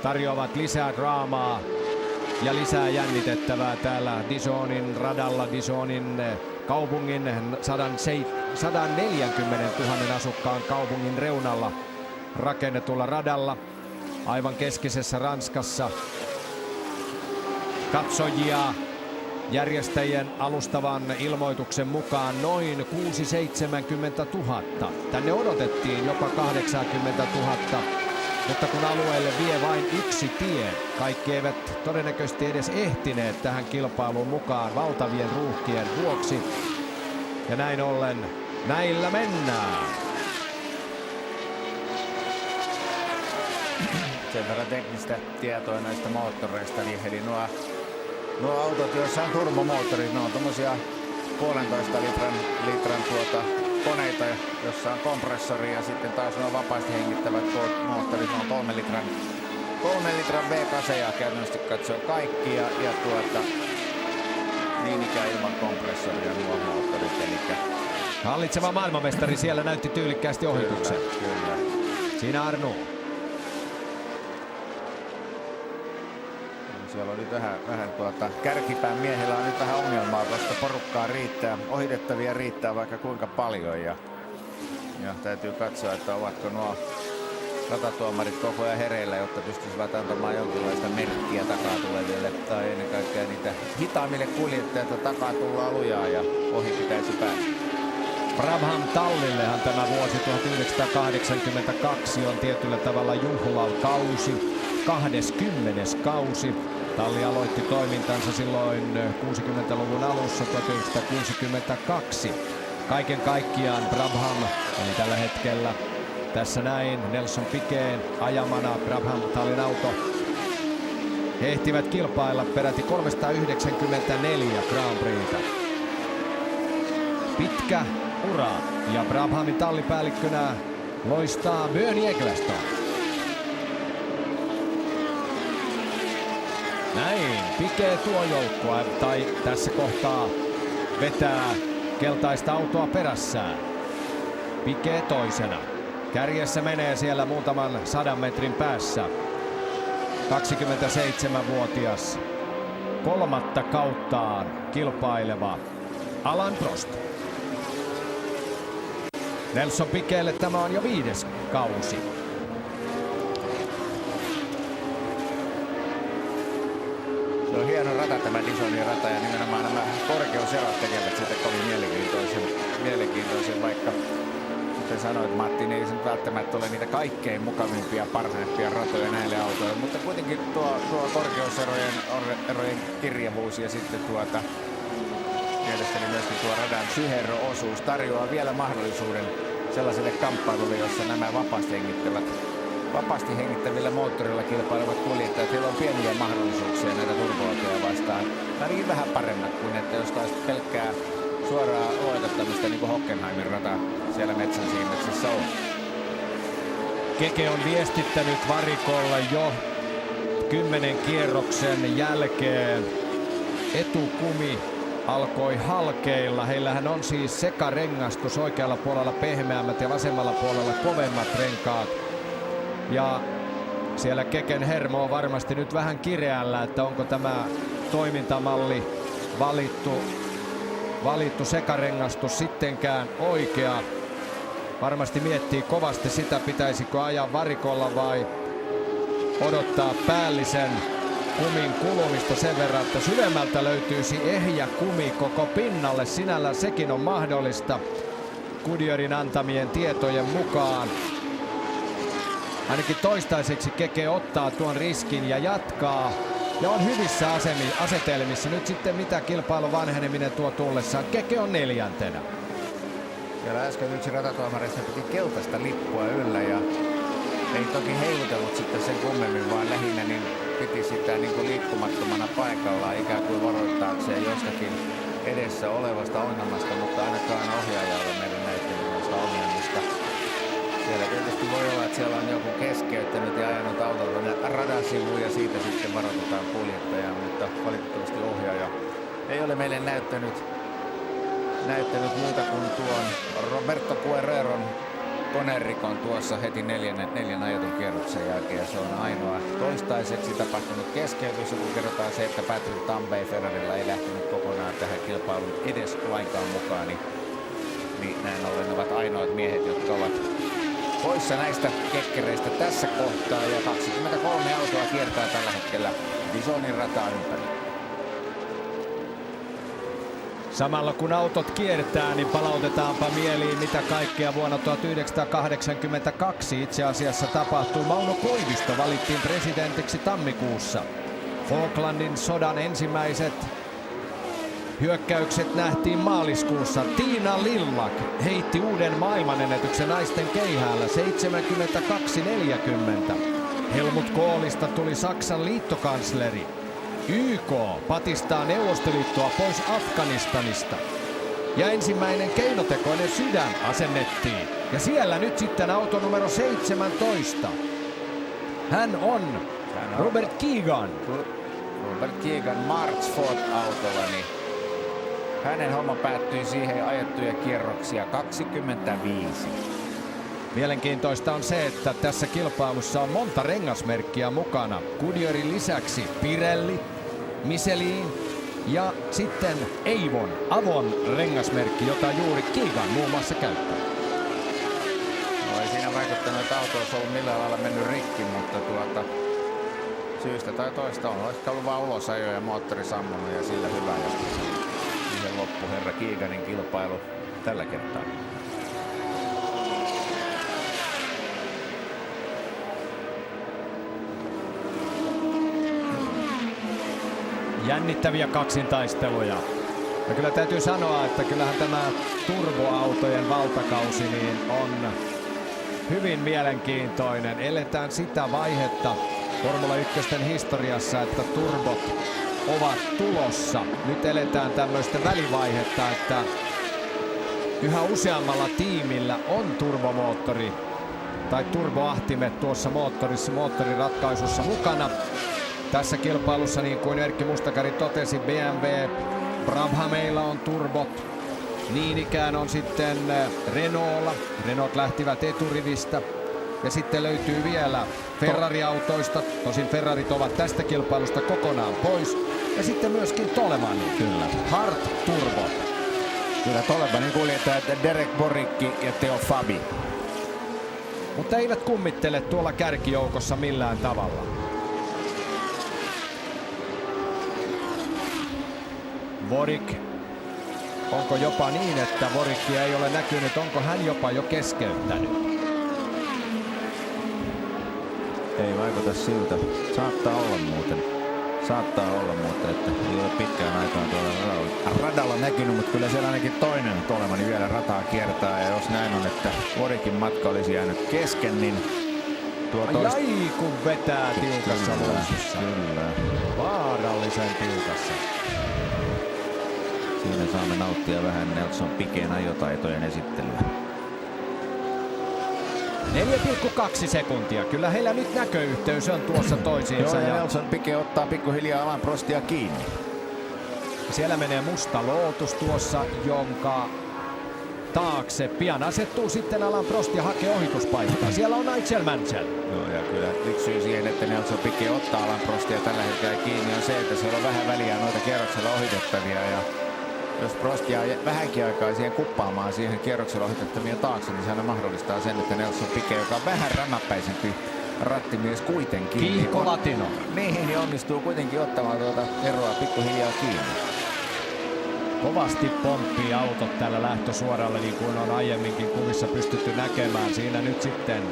tarjoavat lisää draamaa ja lisää jännitettävää täällä Dijonin radalla, Dijonin kaupungin 140 000 asukkaan kaupungin reunalla rakennetulla radalla. Aivan keskisessä Ranskassa. Katsojia järjestäjien alustavan ilmoituksen mukaan noin 670 000. Tänne odotettiin jopa 80 000, mutta kun alueelle vie vain yksi tie, kaikki eivät todennäköisesti edes ehtineet tähän kilpailuun mukaan valtavien ruuhkien vuoksi. Ja näin ollen näillä mennään. Sen verran teknistä tietoa näistä moottoreista, niin eli nuo autot, joissa on turbomoottorit, ne on tommosia 1,5 litran koneita, jossa on kompressori ja sitten taas nuo vapaasti hengittävät moottorit, ne on 3 litran V8 käytännössä katsoen kaikki ja niin ikään ilman kompressoria nuo moottorit. Elikkä hallitseva maailmanmestari siellä näytti tyylikkäästi ohituksen. Kyllä. Siinä Arnaud. Siellä oli vähän kärkipään miehillä on nyt vähän ongelmaa, koska porukkaa riittää, ohitettavia riittää vaikka kuinka paljon ja täytyy katsoa, että ovatko nuo ratatuomarit koko ajan hereillä, jotta pystyisivät antamaan jonkinlaista merkkiä takaa tuleville tai ennen kaikkea niitä hitaammille kuljettajille, takaa tullaan lujaa ja ohi pitäisi päästä. Brabham Tallillehan tämä vuosi 1982 on tietyllä tavalla juhlakausi, 20. kausi. Talli aloitti toimintansa silloin 60-luvun alussa 1962. Kaiken kaikkiaan Brabham, eli tällä hetkellä tässä näin Nelson Piquet ajamana Brabham Tallin auto. He ehtivät kilpailla peräti 394 Grand Prix:tä. Pitkä ura ja Brabhamin tallipäällikkönä loistaa Bernie Ecclestone. Näin, Piquet tuo joukkoa tai tässä kohtaa vetää keltaista autoa perässään. Piquet toisena. Kärjessä menee siellä muutaman 100 metrin päässä. 27-vuotias, kolmatta kauttaan kilpaileva Alain Prost. Nelson Piquetille tämä on jo 5. kausi. Se on hieno rata tämä Dijonin rata ja nimenomaan nämä korkeuserot tekevät sitä kovin mielenkiintoisen vaikka kuten sanoit Matti, niin ei se välttämättä ole niitä kaikkein mukavimpia, parhaimpia ratoja näille autoille, mutta kuitenkin tuo korkeuserojen kirjavuus ja sitten mielestäni myöskin tuo radan syherro-osuus tarjoaa vielä mahdollisuuden sellaiselle kamppailulle, jossa nämä vapaasti hengittävillä moottorilla kilpailevat kuljettajat, heillä on pieniä mahdollisuuksia näitä turboautoja vastaan. Ainakin vähän paremmat kuin että jos taas pelkkää suoraa aloitattamista niin kuin Hockenheimin rata siellä metsän siinäksessä on. Keke on viestittänyt varikolle jo 10 kierroksen jälkeen. Etukumi alkoi halkeilla. Heillähän on siis sekarengastus, oikealla puolella pehmeämmät ja vasemmalla puolella kovemmat renkaat. Ja siellä Keken Hermo on varmasti nyt vähän kireällä, että onko tämä toimintamalli valittu sekarengastus sittenkään oikea. Varmasti miettii kovasti sitä, pitäisikö ajaa varikolla vai odottaa päällisen kumin kulumista sen verran, että syvemmältä löytyisi ehjä kumi koko pinnalle. Sinällään sekin on mahdollista Goodyearin antamien tietojen mukaan. Ainakin toistaiseksi Keke ottaa tuon riskin ja jatkaa. Ja on hyvissä asetelmissa. Nyt sitten mitä kilpailun vanheneminen tuo tullessaan. Keke on 4. Siellä äsken yksi ratatoimareista piti keltaista lippua yllä ja ei toki heilutellut sitten sen kummemmin, vaan lähinnä niin piti sitä niin kuin liikkumattomana paikallaan ikään kuin varoittaakseen jostakin edessä olevasta ongelmasta, mutta ainakaan ohjaajalle meidän näyttänyt noista ongelmista. Siellä tietysti voi olla, että siellä on joku keskeyttänyt ja ajanut autolla radan sivuun ja siitä sitten varoitetaan kuljettajaa, mutta valitettavasti ohjaaja ei ole meille näyttänyt muuta kuin tuon Roberto Guerreron konerikon tuossa heti neljän ajetun kierroksen jälkeen. Ja se on ainoa toistaiseksi tapahtunut keskeytys, kun kerrotaan se, että Patrick Tambay Ferrarilla ei lähtenyt kokonaan tähän kilpailuun edes lainkaan mukaan, niin näin ollen ovat ainoat miehet, jotka ovat poissa näistä kekkereistä tässä kohtaa. Ja 23 autoa kiertää tällä hetkellä Dijonin rataa ympäri. Samalla kun autot kiertää, niin palautetaanpa mieliin, mitä kaikkea vuonna 1982 itse asiassa tapahtui. Mauno Koivisto valittiin presidentiksi tammikuussa. Falklandin sodan ensimmäiset hyökkäykset nähtiin maaliskuussa. Tiina Lillak heitti uuden maailmanennätyksen naisten keihäällä 72-40. Helmut Kohlista tuli Saksan liittokansleri. YK patistaa Neuvostoliittoa pois Afganistanista. Ja ensimmäinen keinotekoinen sydän asennettiin. Ja siellä nyt sitten auto numero 17. Hän on Robert Keegan. Robert Keegan Marchford-autolla, niin hänen homma päättyi siihen ajettuja kierroksia 25. Mielenkiintoista on se, että tässä kilpailussa on monta rengasmerkkiä mukana. Goodyearin lisäksi Pirelli, Michelin ja sitten Avon rengasmerkki, jota juuri Keegan muun muassa käyttää. No ei siinä vaikuttanut, että auto olisi ollut millään lailla mennyt rikki, mutta syystä tai toista on ehkä ollut vaan ulosajo ja moottori sammunut ja sillä hyvä. Ja siihen loppu herra Keeganin kilpailu tällä kertaa. Jännittäviä kaksintaisteluja. Ja kyllä täytyy sanoa, että kyllähän tämä turboautojen valtakausi niin on hyvin mielenkiintoinen. Eletään sitä vaihetta Formula 1 historiassa, että turbot ovat tulossa. Nyt eletään tämmöistä välivaihetta, että yhä useammalla tiimillä on turbomoottori tai turboahtimet tuossa moottoriratkaisussa mukana. Tässä kilpailussa, niin kuin Erkki Mustakari totesi, BMW Brabhameilla on turbot. Niin ikään on sitten Renaultlla. Renault lähtivät eturivistä. Ja sitten löytyy vielä Ferrari-autoista. Tosin Ferrarit ovat tästä kilpailusta kokonaan pois. Ja sitten myöskin Tolemanin. Kyllä. Hart Turbo. Kyllä Tolemanin kuljettajat Derek Borikki ja Theo Fabi. Mutta eivät kummittele tuolla kärkijoukossa millään tavalla. Vorik. Onko jopa niin, että Vorikkia ei ole näkynyt? Onko hän jopa jo keskeyttänyt? Ei vaikuta siltä. Saattaa olla muuten, että ei ole pitkään aikaan tuolla radalla näkynyt, mutta kyllä siellä ainakin toinen Tolemani vielä rataa kiertää. Ja jos näin on, että Vorikin matka olisi jäänyt kesken, niin tuo Ai kun vetää tiukassa luisussa. Kyllä. Vaarallisen tiukassa. Siinä saamme nauttia vähän Nelson Piquetin ajotaitojen esittelyä. 4,2 sekuntia. Kyllä heillä nyt näköyhteys on tuossa toisiinsa. Joo, ja Nelson Piquet ottaa pikkuhiljaa alan prostia kiinni. Siellä menee Musta Lotus tuossa, jonka taakse pian asettuu sitten Alain Prost ja hakee ohituspaikkaa. Siellä on Nigel Mansell. No ja kyllä yksi syy siihen, että Nelson Piquet ottaa Alain Prostia tällä hetkellä kiinni on se, että siellä on vähän väliä noita kierroksella ohitettavia. Ja jos Prost jää vähänkin aikaa siihen kuppaamaan siihen kierroksella ohitettavien taakse, niin sehän mahdollistaa sen, että Nelson Piquet, joka on vähän rämäpäisempi rattimies kuitenkin. Kiihko latino. Niin onnistuu kuitenkin ottamaan tuota eroa pikkuhiljaa kiinni. Kovasti pomppii autot tällä lähtösuoralla, niin kuin on aiemminkin kuvissa pystytty näkemään. Siinä nyt sitten.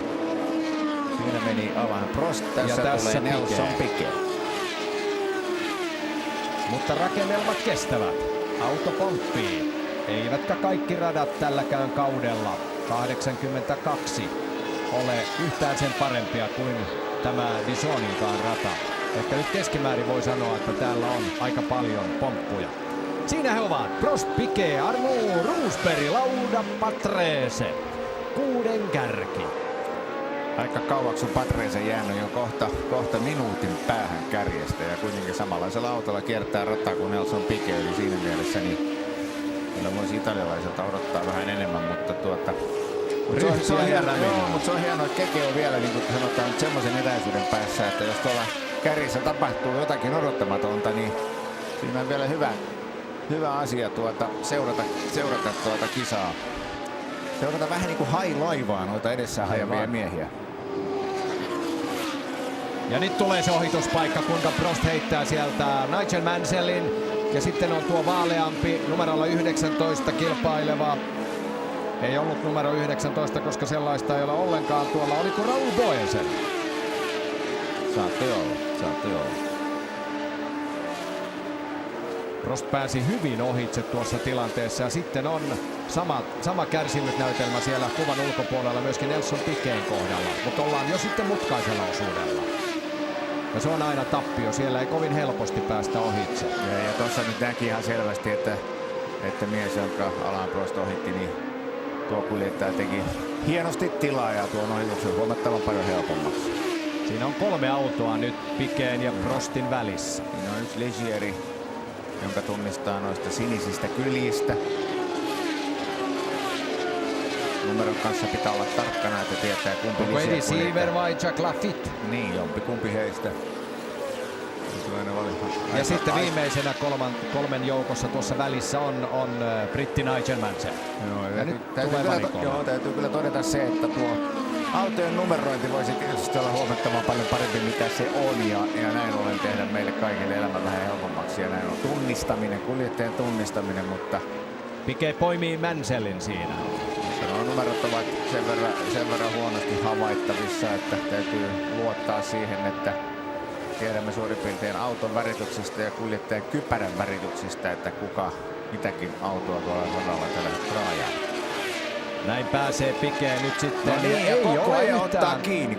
Siinä meni Alain Prost, tässä tulee Nelson Piquet. Mutta rakennelmat kestävät. Auto pomppii. Eivätkä kaikki radat tälläkään kaudella 82 ole yhtään sen parempia kuin tämä Dijoninkaan rata. Ehkä nyt keskimäärin voi sanoa, että täällä on aika paljon pomppuja. Siinä he ovat Prost, Piquet, Arnoux, Rosberg, Lauda, Patrese. 6 kärki. Aika kauaksi on Patrese jäänyt jo kohta minuutin päähän kärjestä ja kuitenkin samanlaisella autolla kiertää rataa kuin Nelson Piquet, eli siinä mielessä niin kyllä voisi italialaiselta odottaa vähän enemmän, mutta se on hienoa, että Keke on vielä, niin kuin sanotaan, nyt semmoisen etäisyyden päässä, että jos tuolla kärjessä tapahtuu jotakin odottamatonta, niin siinä on vielä hyvä asia seurata tuota kisaa. Seurata vähän niin kuin hai-laivaa noita edessä ajavia miehiä. Ja nyt tulee se ohituspaikka, kuinka Prost heittää sieltä Nigel Mansellin. Ja sitten on tuo vaaleampi numerolla 19 kilpaileva. Ei ollut numero 19, koska sellaista ei ole ollenkaan. Tuolla oliko Raoul Boensen? Saattoi olla. Prost pääsi hyvin ohitse tuossa tilanteessa ja sitten on sama kärsimysnäytelmä siellä kuvan ulkopuolella myöskin Nelson Piquetin kohdalla, mutta ollaan jo sitten mutkaisella osuudella. Ja se on aina tappio, siellä ei kovin helposti päästä ohitse. Ja tuossa nyt näki ihan selvästi, että mies, jonka Alain Prost ohitti, niin tuo kuljettaja teki hienosti tilaa ja tuon ohituksen huomattavan paljon helpommaksi. Siinä on 3 autoa nyt Piquetin ja Prostin välissä. Siinä on yksi Ligieri, jonka tunnistaa noista sinisistä kyljistä. Numeron kanssa pitää olla tarkkana, että tietää kumpi onko Eddie Seaver vai Jack Lafitte? Niin, jompikumpi heistä. Ja sitten viimeisenä kolmen joukossa tuossa välissä on britti Nigel Mansell. Ja nyt täytyy kyllä todeta se, että tuo autojen numerointi voisi tietysti olla huomattavan paljon parempi mitä se on ja näin ollen tehdä meille kaikille elämä vähän helpommaksi ja näin on kuljettajan tunnistaminen, mutta Piquet poimii Mansellin siinä. No, numerot ovat sen verran huonosti havaittavissa, että täytyy luottaa siihen, että tiedämme suurin piirtein auton värityksestä ja kuljettajan kypärän värityksestä, että kuka mitäkin autoa tuolla radalla tällä rajaa. Näin pääsee Piquet nyt sitten. No niin, ja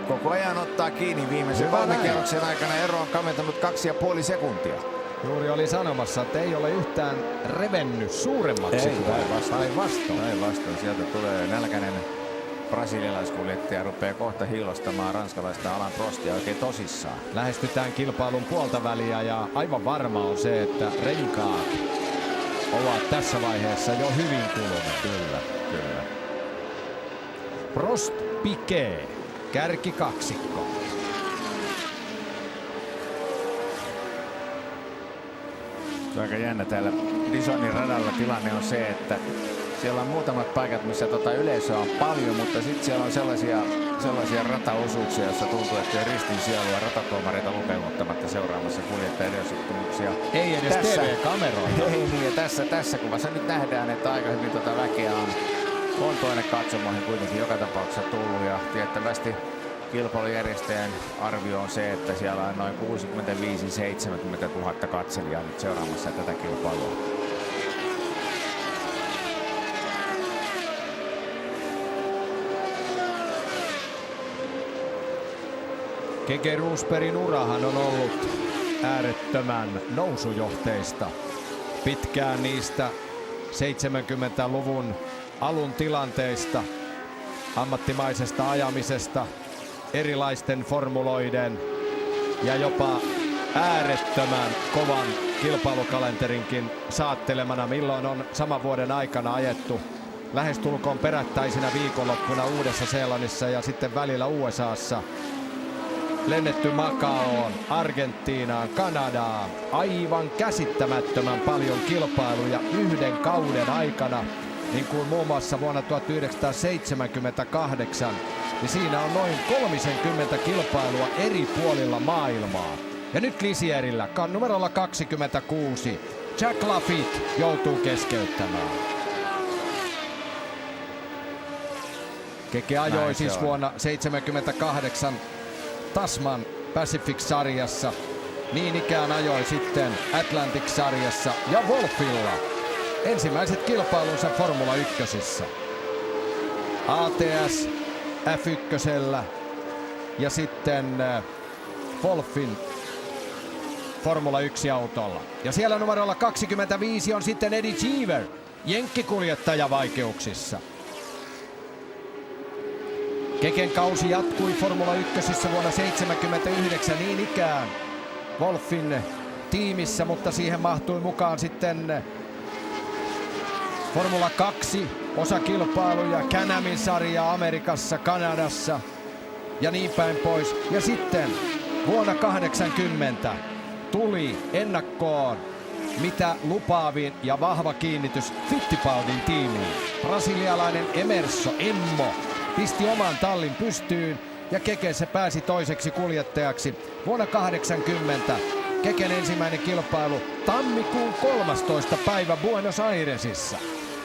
koko ajan ottaa kiinni viimeisen 3 kierroksen aikana. Ero on kaventanut 2,5 sekuntia. Juuri oli sanomassa, että ei ole yhtään revennyt suuremmaksi. Päinvastoin. Sieltä tulee nälkäinen brasilialaiskuljettaja, rupeaa kohta hiilostamaan ranskalaista Alain Prostia oikein tosissaan. Lähestytään kilpailun puolta väliä ja aivan varma on se, että renkaat ovat tässä vaiheessa jo hyvin kuluneet. Kyllä. Prost, Piquet, kärkikaksikko. Se on aika jännä täällä Dijonin radalla tilanne on se, että siellä on muutamat paikat, missä yleisöä on paljon, mutta sitten siellä on sellaisia rataosuuksia, joissa tuntuu, että ei ristin sielua ratatuomareita lukemuttamatta seuraamassa kuljettajan edesottumuksia. Ei edes TV-kameroita. Ei niin, ja tässä kuvassa nyt nähdään, että aika hyvin väkeä on toinen katsomoihin kuitenkin joka tapauksessa tullut ja tiettävästi kilpailujärjestäjän arvio on se, että siellä on noin 65-70 000 katselijaa nyt seuraamassa tätä kilpailua. Keke Rosbergin urahan on ollut äärettömän nousujohteista. Pitkään niistä 70-luvun alun tilanteista, ammattimaisesta ajamisesta, erilaisten formuloiden ja jopa äärettömän kovan kilpailukalenterinkin saattelemana, milloin on saman vuoden aikana ajettu lähestulkoon perättäisinä viikonloppuna Uudessa-Seelannissa ja sitten välillä USAssa. Lennetty Macaoon, Argentiinaan, Kanadaan. Aivan käsittämättömän paljon kilpailuja yhden kauden aikana, niin kuin muun muassa vuonna 1978. Niin siinä on noin 30 kilpailua eri puolilla maailmaa. Ja nyt Lisierillä numerolla 26 Jack Lafitte joutuu keskeyttämään. Keke ajoi siis vuonna 1978 Tasman Pacific-sarjassa. Niin ikään ajoi sitten Atlantic-sarjassa ja Wolffilla ensimmäiset kilpailunsa Formula 1. ATS F1 ja sitten Wolffin Formula 1-autolla. Ja siellä numerolla 25 on sitten Eddie Cheever, jenkkikuljettaja vaikeuksissa. Keken kausi jatkui Formula 1 vuonna 1979 niin ikään Wolffin tiimissä, mutta siihen mahtui mukaan sitten Formula 2 osakilpailuja, Can-Amin sarja Amerikassa, Kanadassa ja niin päin pois. Ja sitten vuonna 1980 tuli ennakkoon mitä lupaavin ja vahva kiinnitys Fittipaldin tiimiin. Brasilialainen Emerson Emmo pisti oman tallin pystyyn ja Keke se pääsi toiseksi kuljettajaksi vuonna 1980. Keken ensimmäinen kilpailu tammikuun 13. päivä Buenos Airesissa.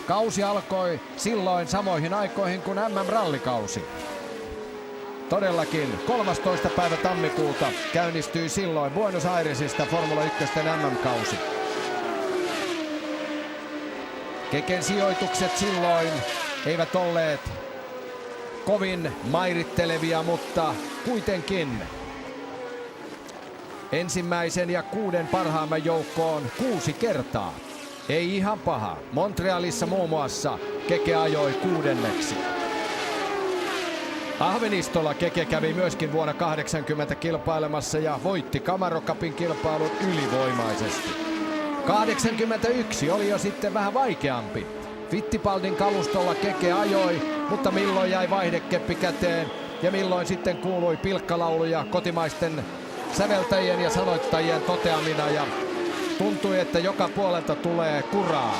Kausi alkoi silloin samoihin aikoihin kuin MM-rallikausi. Todellakin 13. päivä tammikuuta käynnistyi silloin Buenos Airesista Formula 1 MM-kausi. Keken sijoitukset silloin eivät olleet kovin mairittelevia, mutta kuitenkin ensimmäisen ja 6 parhaimman joukkoon 6 kertaa. Ei ihan paha. Montrealissa muun muassa Keke ajoi 6. Ahvenistolla Keke kävi myöskin vuonna 80 kilpailemassa ja voitti Camaro Cupin kilpailun ylivoimaisesti. 81 oli jo sitten vähän vaikeampi. Fittipaldin kalustolla Keke ajoi, mutta milloin jäi vaihdekeppi käteen ja milloin sitten kuului pilkkalauluja kotimaisten säveltäjien ja sanoittajien toteamina ja tuntui, että joka puolelta tulee kuraa.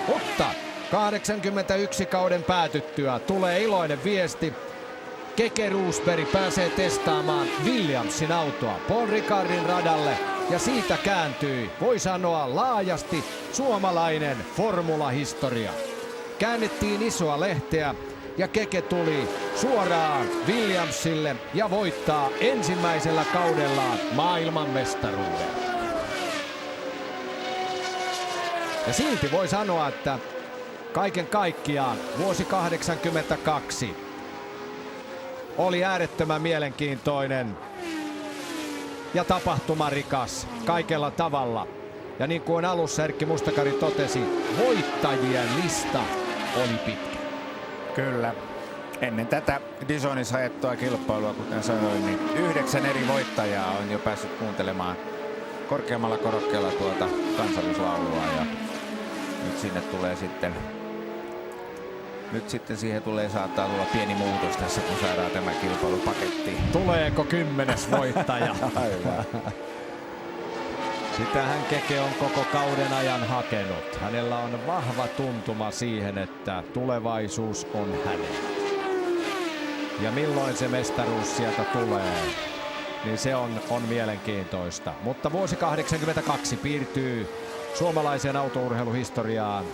Mutta 81 kauden päätyttyä tulee iloinen viesti. Keke Roosberg pääsee testaamaan Williamsin autoa Paul Ricardin radalle ja siitä kääntyi, voi sanoa laajasti, suomalainen formulahistoria. Käännettiin isoa lehteä ja Keke tuli suoraan Williamsille ja voittaa ensimmäisellä kaudellaan maailmanmestaruuden. Ja silti voi sanoa, että kaiken kaikkiaan vuosi 82 oli äärettömän mielenkiintoinen ja tapahtumarikas kaikella tavalla. Ja niin kuin alussa Erkki Mustakari totesi, voittajien lista oli pitkä. Kyllä. Ennen tätä Dijonissa ajettua kilpailua, kuten sanoin, niin 9 eri voittajaa on jo päässyt kuuntelemaan korkeammalla korokkeella tuota kansallislaulua. Ja nyt sinne tulee sitten siihen saattaa tulla pieni muutos tässä, kun saadaan tämä kilpailu pakettiin. Tuleeko 10. voittaja? Aivan. Sitähän Keke on koko kauden ajan hakenut. Hänellä on vahva tuntuma siihen, että tulevaisuus on hänen. Ja milloin se mestaruus sieltä tulee, niin se on mielenkiintoista. Mutta vuosi 1982 piirtyy suomalaisen autourheiluhistoriaan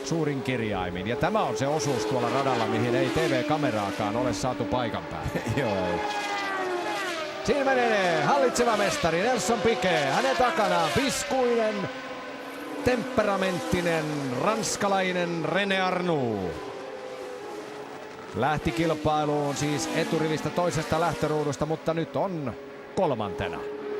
suurin kirjaimin. Ja tämä on se osuus tuolla radalla, mihin ei TV-kameraakaan ole saatu paikan päälle. Joo. Siinä menee hallitseva mestari Nelson Piquet. Hänen takanaan piskuinen, temperamenttinen ranskalainen René Arnoux. Lähti kilpailuun siis eturivistä toisesta lähtöruudusta, mutta nyt on 3.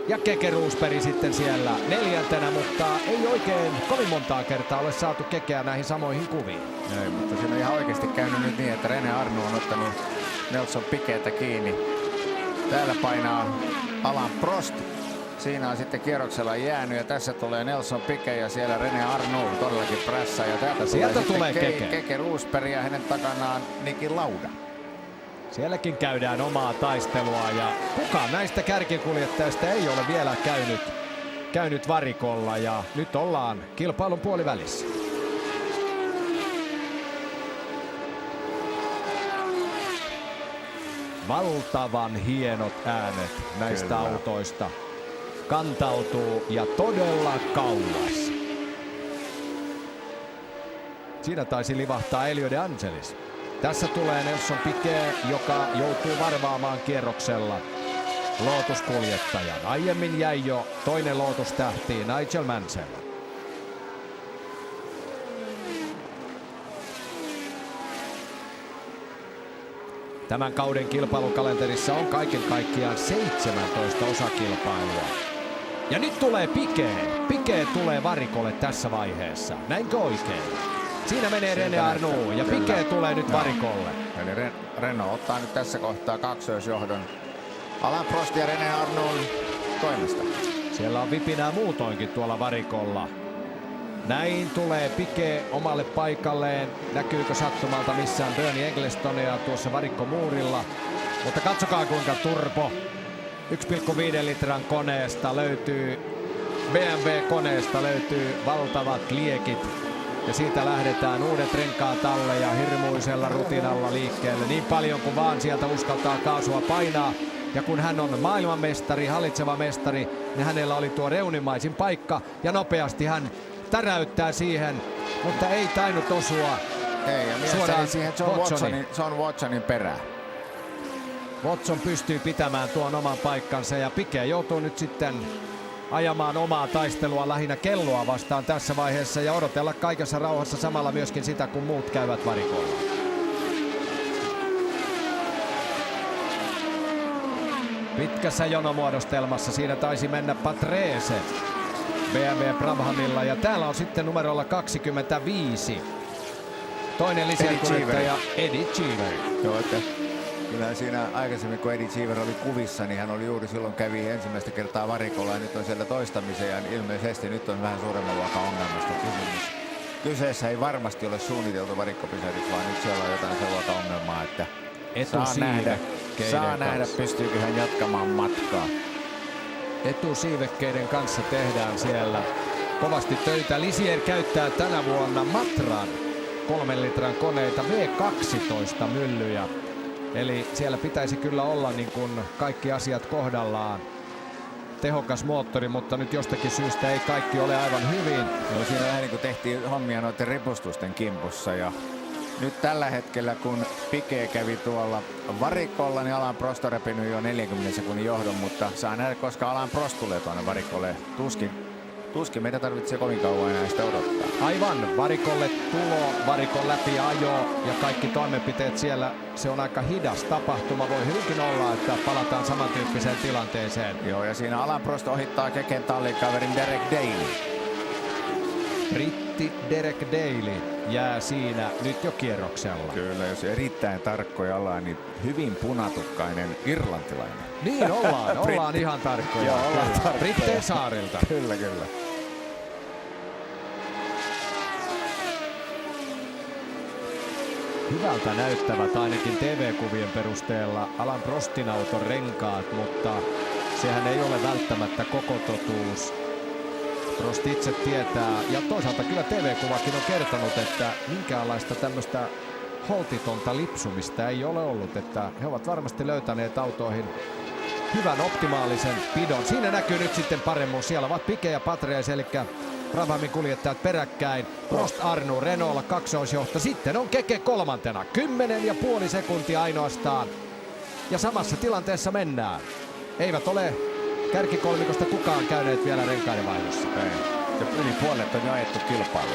Ja Keke Roosberg sitten siellä 4, mutta ei oikein kovin montaa kertaa ole saatu Kekeä näihin samoihin kuviin. Ei, mutta siinä on ihan oikeasti käynyt nyt niin, että René Arnoux on ottanut Nelson Piquetä kiinni. Täällä painaa Alain Prost Siinä on sitten kierroksella jäänyt ja tässä tulee Nelson Piquet ja siellä René Arnoux todellakin prässä. Ja täältä sieltä tulee Keke Rosberg ja hänen takanaan Niki Lauda. Sielläkin käydään omaa taistelua ja kukaan näistä kärkikuljettajista ei ole vielä käynyt varikolla ja nyt ollaan kilpailun puolivälissä. Valtavan hienot äänet näistä Kyllä. autoista kantautuu ja todella kauas. Siinä taisi livahtaa Elio De Angelis. Tässä tulee Nelson Piquet, joka joutuu varvaamaan kierroksella Lotus-kuljettajan. Aiemmin jäi jo toinen Lotus-tähti Nigel Mansell. Tämän kauden kilpailukalenterissa on kaiken kaikkiaan 17 osakilpailua. Ja nyt tulee Piquet. Piquet tulee varikolle tässä vaiheessa. Näinkö oikein? Siinä menee René Arnoux ja Piquet tulee nyt varikolle. Eli Renault ottaa nyt tässä kohtaa kaksoisjohdon Alain Prost ja René Arnoux toimesta. Siellä on vipinää muutoinkin tuolla varikolla. Näin tulee Piquet omalle paikalleen. Näkyykö sattumalta missään Bernie Ecclestonia tuossa varikkomuurilla? Mutta katsokaa kuinka turbo 1,5 litran koneesta löytyy, BMW-koneesta löytyy valtavat liekit. Ja siitä lähdetään uudet renkaat alle ja hirmuisella rutinalla liikkeelle. Niin paljon kuin vaan sieltä uskaltaa kaasua painaa. Ja kun hän on maailmanmestari, hallitseva mestari, niin hänellä oli tuo reunimaisin paikka. Ja nopeasti hän täräyttää siihen, mutta ei tainnut osua Ei, ja suoraan siihen John Watsonin perään. Watson pystyy pitämään tuon oman paikkansa ja Piquet joutuu nyt sitten ajamaan omaa taistelua lähinnä kelloa vastaan tässä vaiheessa ja odotella kaikessa rauhassa samalla myöskin sitä, kun muut käyvät varikolla. Pitkässä jonomuodostelmassa siinä taisi mennä Patrese BMW Brabhamilla ja täällä on sitten numerolla 25. Toinen lisäkuljettaja Eddie Cheever. Joo, että kyllä siinä aikaisemmin kun Eddie Cheever oli kuvissa, niin hän oli juuri silloin kävi ensimmäistä kertaa varikolla ja nyt on siellä toistamiseen ja ilmeisesti nyt on vähän suuremman luokan ongelmasta kysymys. Kyseessä ei varmasti ole suunniteltu varikkopysähdys, vaan nyt siellä on jotain sellaista ongelmaa, että saa nähdä pystyykö hän jatkamaan matkaa. Etusiivekkeiden kanssa tehdään siellä kovasti töitä. Ligier käyttää tänä vuonna Matran 3 litran koneita V12 myllyjä. Eli siellä pitäisi kyllä olla niin kuin kaikki asiat kohdallaan. Tehokas moottori, mutta nyt jostakin syystä ei kaikki ole aivan hyvin. No, siinä vähän niin kuin tehtiin hommia noiden ripustusten kimpussa ja nyt tällä hetkellä kun Piquet kävi tuolla varikolla, niin Alain Prost on repinyt jo 40 sekunnin johdon, mutta saa nähdä, koska Alain Prost tulee tuonne varikolle. Tuskin meitä tarvitsee kovin kauan enää sitä odottaa. Aivan, varikolle tulo, varikon läpi ajo ja kaikki toimenpiteet siellä, se on aika hidas tapahtuma. Voi hyvinkin olla, että palataan samantyyppiseen tilanteeseen. Joo, ja siinä Alain Prost ohittaa Keken tallikaverin Derek Daly. Britti Derek Daly jää siinä nyt jo kierroksella. Kyllä, jos erittäin tarkkoja ollaan, niin hyvin punatukkainen irlantilainen. Niin ollaan ihan tarkkoja. Joo, ollaan tarkkoja. Brittein saarilta. Kyllä. Hyvältä näyttävät ainakin TV-kuvien perusteella Alain Prostin auton renkaat, mutta sehän ei ole välttämättä koko totuus. Prost itse tietää, ja toisaalta kyllä TV-kuvakin on kertonut, että minkäänlaista tämmöistä holtitonta lipsumista ei ole ollut, että he ovat varmasti löytäneet autoihin hyvän optimaalisen pidon. Siinä näkyy nyt sitten paremmuus. Siellä ovat Piquet ja Patrese, eli Brabhamin kuljettajat peräkkäin. Prost, Arnoux, Renaultilla kaksoisjohto. Sitten on Keke kolmantena. 10,5 sekuntia ainoastaan. Ja samassa tilanteessa mennään. Eivät ole kärkikolmikosta kukaan käyneet vielä renkaiden vaihdossa. Ja yli puolet on jo ajettu kilpailu.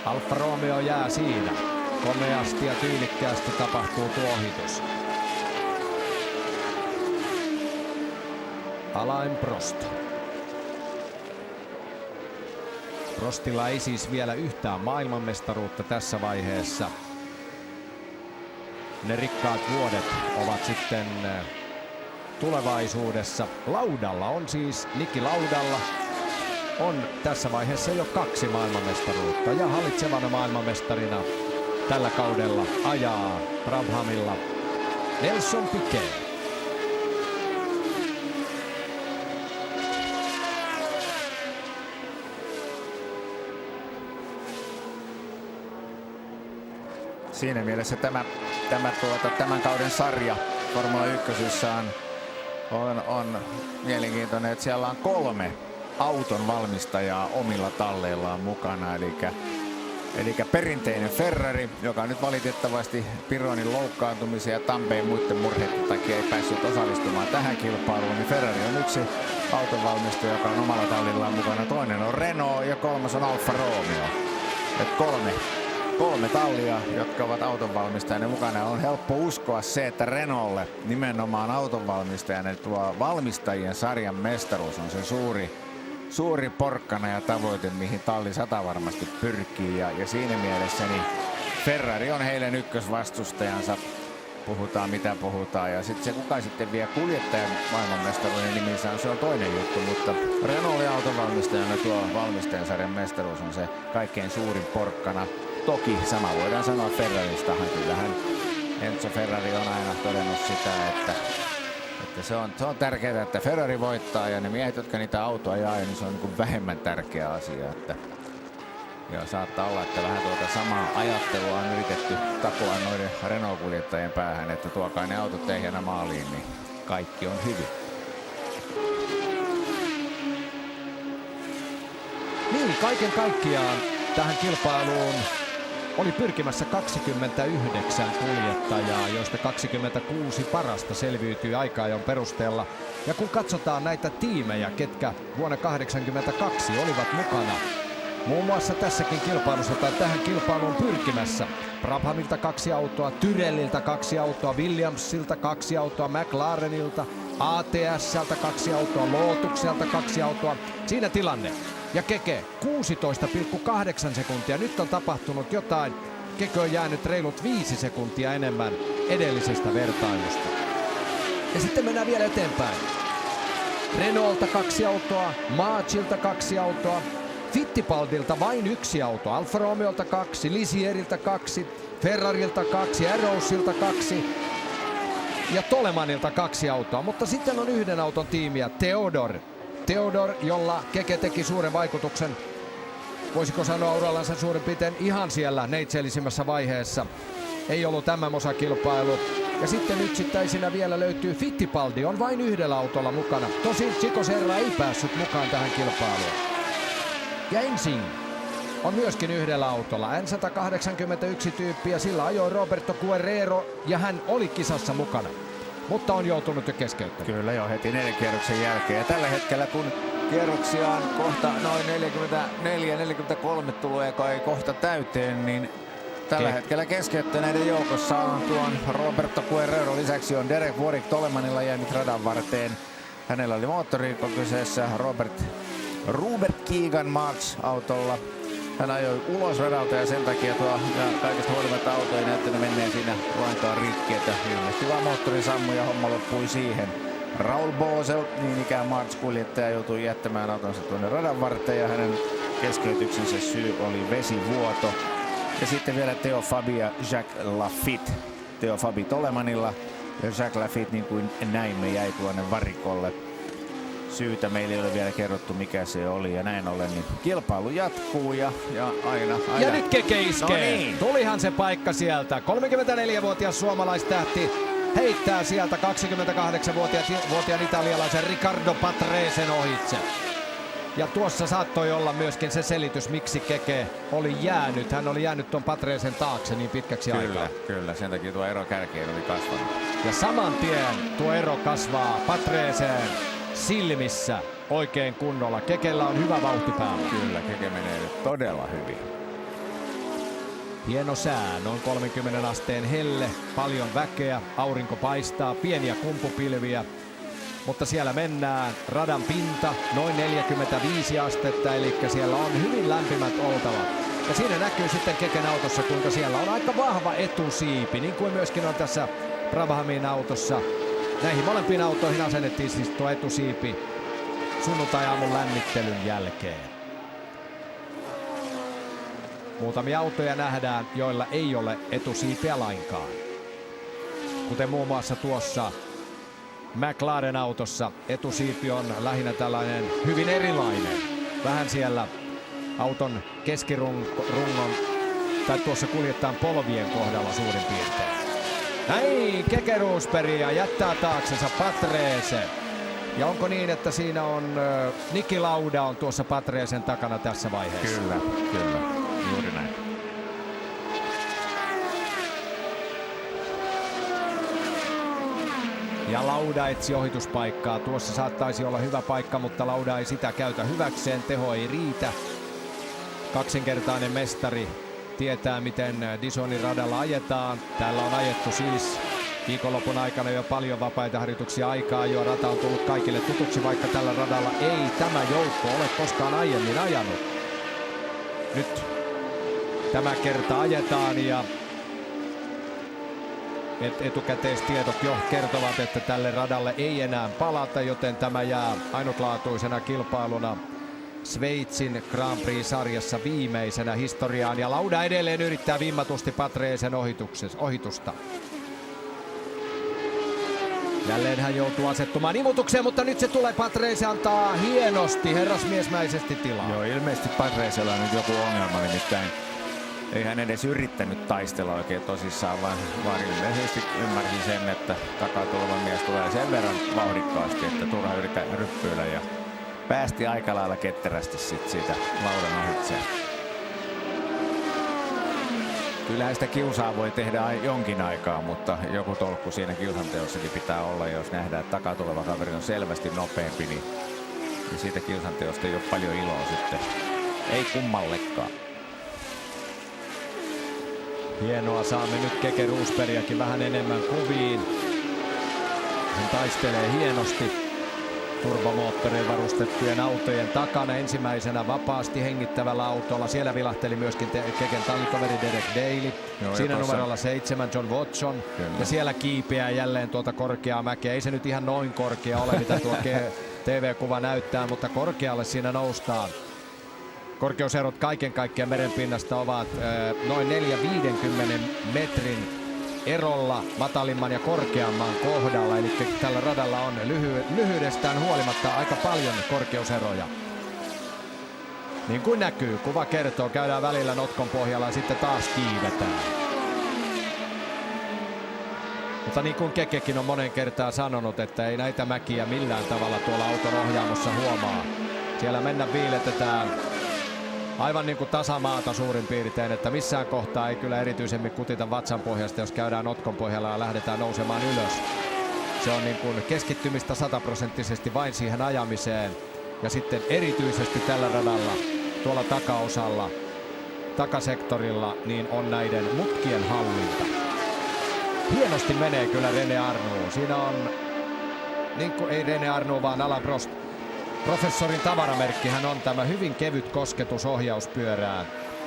Alfa Romeo jää siinä. Komeasti ja tyylikkäästi tapahtuu tuo ohitus. Alain Prost. Prostilla ei siis vielä yhtään maailmanmestaruutta tässä vaiheessa. Ne rikkaat vuodet ovat sitten tulevaisuudessa. Laudalla on siis Niki Laudalla on tässä vaiheessa jo 2 maailmanmestaruutta ja hallitsevana maailmanmestarina tällä kaudella ajaa Brabhamilla Nelson Piquet. Siinä mielessä tämän kauden sarja Formula 1 on mielenkiintoinen, että siellä on 3 auton valmistajaa omilla talleillaan mukana. Eli perinteinen Ferrari, joka nyt valitettavasti Pironin loukkaantumisen ja Tampeen muiden murheiden takia ei päässyt osallistumaan tähän kilpailuun, niin Ferrari on yksi autonvalmistaja, joka on omalla tallillaan mukana. Toinen on Renault ja 3. on Alfa Romeo. Et 3 tallia, jotka ovat autonvalmistajana mukana. On helppo uskoa se, että Renaultlle nimenomaan autonvalmistajana tuo valmistajien sarjan mestaruus on se suuri porkkana ja tavoite, mihin talli 100 varmasti pyrkii. Ja siinä mielessä niin Ferrari on heidän ykkösvastustajansa. Puhutaan mitä puhutaan. Ja sitten se kuka sitten vie kuljettajan maailmanmestaruuden nimissä on, se on toinen juttu. Mutta Renaultin autonvalmistajana tuo valmistajan sarjan mestaruus on se kaikkein suurin porkkana. Toki sama voidaan sanoa Ferraristahan. Kyllähän Enzo Ferrari on aina todennut sitä, että se on tärkeää, että Ferrari voittaa ja ne miehet, jotka niitä autoja ajaa, niin se on niin kuin vähemmän tärkeä asia. Ja saattaa olla, että vähän tuota samaa ajattelua on yritetty takoa noiden Renault-kuljettajien päähän, että tuokaa ne autot ehjänä maaliin, niin kaikki on hyvin. Niin, kaiken kaikkiaan tähän kilpailuun oli pyrkimässä 29 kuljettajaa, joista 26 parasta selviytyi aika-ajon perusteella. Ja kun katsotaan näitä tiimejä, ketkä vuonna 1982 olivat mukana, muun muassa tässäkin kilpailussa tai tähän kilpailuun pyrkimässä. Brabhamilta 2 autoa, Tyrelliltä 2 autoa, Williamsilta 2 autoa, McLarenilta, ATSltä 2 autoa, Lotukselta 2 autoa. Siinä tilanne. Ja Keke 16,8 sekuntia. Nyt on tapahtunut jotain. Keke on jäänyt reilut 5 sekuntia enemmän edellisestä vertailusta. Ja sitten mennään vielä eteenpäin. Renaultta 2 autoa, Marchilta 2 autoa, Fittipaldilta vain 1 auto, Alfa Romeolta 2, Lisieriltä 2, Ferrarilta 2, Arrowsilta 2 ja Tolemanilta 2 autoa. Mutta sitten on 1 auton tiimiä, Theodor, jolla Keke teki suuren vaikutuksen, voisiko sanoa urallansa suurin piirtein ihan siellä neitseellisimmässä vaiheessa. Ei ollut MM-osakilpailu. Ja sitten yksittäisinä vielä löytyy Fittipaldi, on vain 1 autolla mukana. Tosin Chico Serra ei päässyt mukaan tähän kilpailuun. Ja Ensing on myöskin 1 autolla. N181 tyyppiä, sillä ajoi Roberto Guerrero ja hän oli kisassa mukana. Mutta on joutunut jo keskeyttämään. Kyllä jo heti 4 kierroksen jälkeen. Ja tällä hetkellä kun kierroksia on kohta noin 44-43 tulee kai kohta täyteen, niin tällä hetkellä keskeyttäneiden joukossa on tuon Roberto Guerrero. Lisäksi on Derek Warwick Tolemanilla jäänyt radan varteen. Hänellä oli moottorikko kyseessä Robert Keegan March-autolla. Hän ajoi ulos radalta ja sen takia ja kaikesta huolimatta auto ei näyttänyt menneen siinä lainkaan rikki, että ilmeisesti vaan moottorin sammui ja homma loppui siihen. Raul Boesel, niin ikään March-kuljettaja, joutui jättämään autonsa tuonne radan varteen ja hänen keskeytyksensä syy oli vesivuoto. Ja sitten vielä Theo Fabi ja Jacques Lafitte. Theo Fabi Tolemanilla ja Jacques Lafitte, niin kuin näimme, jäi tuonne varikolle. Syytä meillä ei ole vielä kerrottu, mikä se oli, ja näin ollen niin kilpailu jatkuu ja aina. Ja nyt Keke iskee. No niin. Tulihan se paikka sieltä. 34-vuotias suomalaistähti heittää sieltä 28-vuotiaan italialaisen Riccardo Patresen ohitse. Ja tuossa saattoi olla myöskin se selitys, miksi Keke oli jäänyt. Hän oli jäänyt tuon Patresen taakse niin pitkäksi aikaa. Kyllä, sen takia tuo ero kärkeen oli kasvanut. Ja saman tien tuo ero kasvaa Patresen silmissä oikein kunnolla. Kekellä on hyvä vauhti päällä. Kyllä, Keke menee nyt todella hyvin. Hieno sää, noin 30 asteen helle, paljon väkeä, aurinko paistaa, pieniä kumpupilviä. Mutta siellä mennään, radan pinta noin 45 astetta, eli siellä on hyvin lämpimät oltavat. Ja siinä näkyy sitten Keken autossa, kuinka siellä on aika vahva etusiipi, niin kuin myöskin on tässä Brabhamin autossa. näihin molempiin autoihin asennettiin siis tuo etusiipi sunnuntai-aamun lämmittelyn jälkeen. Muutamia autoja nähdään, joilla ei ole etusiipiä lainkaan. Kuten muun muassa tuossa McLaren-autossa etusiipi on lähinnä tällainen hyvin erilainen. Vähän siellä auton keskirungon tai tuossa kuljettajan polvien kohdalla suurin piirtein. Näin Keke Rosberg ja jättää taaksensa Patrese. Ja onko niin, että siinä on Niki Lauda on tuossa Patresen takana tässä vaiheessa? Kyllä, juuri näin. Ja Lauda etsi ohituspaikkaa. Tuossa saattaisi olla hyvä paikka, mutta Lauda ei sitä käytä hyväkseen. Teho ei riitä. Kaksinkertainen mestari tietää, miten Dizonin radalla ajetaan. Täällä on ajettu siis viikonlopun aikana jo paljon vapaita harjoituksia aikaa. Jo rata on tullut kaikille tutuksi, vaikka tällä radalla ei tämä joukko ole koskaan aiemmin ajanut. Nyt tämä kerta ajetaan ja etukäteistiedot jo kertovat, että tälle radalle ei enää palata, joten tämä jää ainutlaatuisena kilpailuna Sveitsin Grand Prix-sarjassa viimeisenä historiaan. Ja Lauda edelleen yrittää vimmatusti Patresen ohitusta. Jälleen hän joutuu asettumaan imutukseen, mutta nyt se tulee. Patrese antaa hienosti, herrasmiesmäisesti tilaa. Joo, ilmeisesti Patresella on nyt joku ongelma, nimittäin ei hän edes yrittänyt taistella oikein tosissaan, vaan ilmeisesti ymmärsi sen, että takaa tuleva mies tulee sen verran vauhdikkaasti, että turha yrittää ryppyillä ja päästi aika lailla ketterästi siitä Laudan ohitseen. Kyllähän sitä kiusaa voi tehdä jonkin aikaa, mutta joku tolkku siinä kiusanteossakin pitää olla. Jos nähdään, että takaa tuleva kaveri on selvästi nopeampi, niin siitä kiusanteosta ei ole paljon iloa sitten. Ei kummallekaan. Hienoa, saamme nyt Keke Rosbergiäkin vähän enemmän kuviin. Hän taistelee hienosti turbomoottoreilla varustettujen autojen takana. Ensimmäisenä vapaasti hengittävällä autolla. Siellä vilahteli myöskin Keken tallitoveri Derek Daly. Joo, siinä numerolla 7 John Watson. Kyllä. Ja siellä kiipeää jälleen tuota korkeaa mäkeä. Ei se nyt ihan noin korkea ole, mitä tuo TV-kuva näyttää, mutta korkealle siinä noustaan. Korkeuserot kaiken kaikkiaan merenpinnasta ovat noin 450 metrin erolla matalimman ja korkeamman kohdalla. Eli tällä radalla on lyhyydestään huolimatta aika paljon korkeuseroja. Niin kuin näkyy, kuva kertoo, käydään välillä notkon pohjalla ja sitten taas kiivetään. Mutta niin kuin Kekekin on monen kertaan sanonut, että ei näitä mäkiä millään tavalla tuolla auton ohjaamossa huomaa. Siellä mennä viiletetään aivan niin kuin tasamaata suurin piirtein, että missään kohtaa ei kyllä erityisemmin kutita vatsan pohjasta, jos käydään notkon pohjalla ja lähdetään nousemaan ylös. Se on niin kuin keskittymistä 100% vain siihen ajamiseen. Ja sitten erityisesti tällä radalla, tuolla takaosalla, takasektorilla, niin on näiden mutkien hallinta. Hienosti menee kyllä René Arnoux. Siinä on, niin kuin ei René Arnoux, vaan Alain Prost. Professorin tavaramerkki hän on tämä hyvin kevyt kosketus ohjauspyörään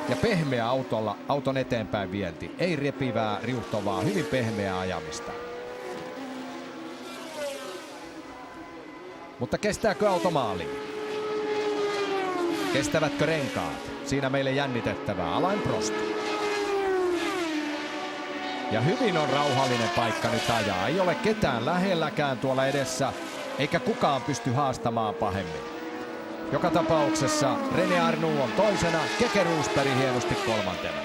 ja pehmeä autolla auton eteenpäin vienti. Ei repivää, riuhtovaa, hyvin pehmeää ajamista. Mutta kestääkö auto maaliin? Kestävätkö renkaat? Siinä meille jännitettävää. Alain Prost. Ja hyvin on rauhallinen paikka nyt ajaa. Ei ole ketään lähelläkään tuolla edessä. Eikä kukaan pysty haastamaan pahemmin. Joka tapauksessa René Arnoux on toisena, Keke Rosberg hienosti kolmantena.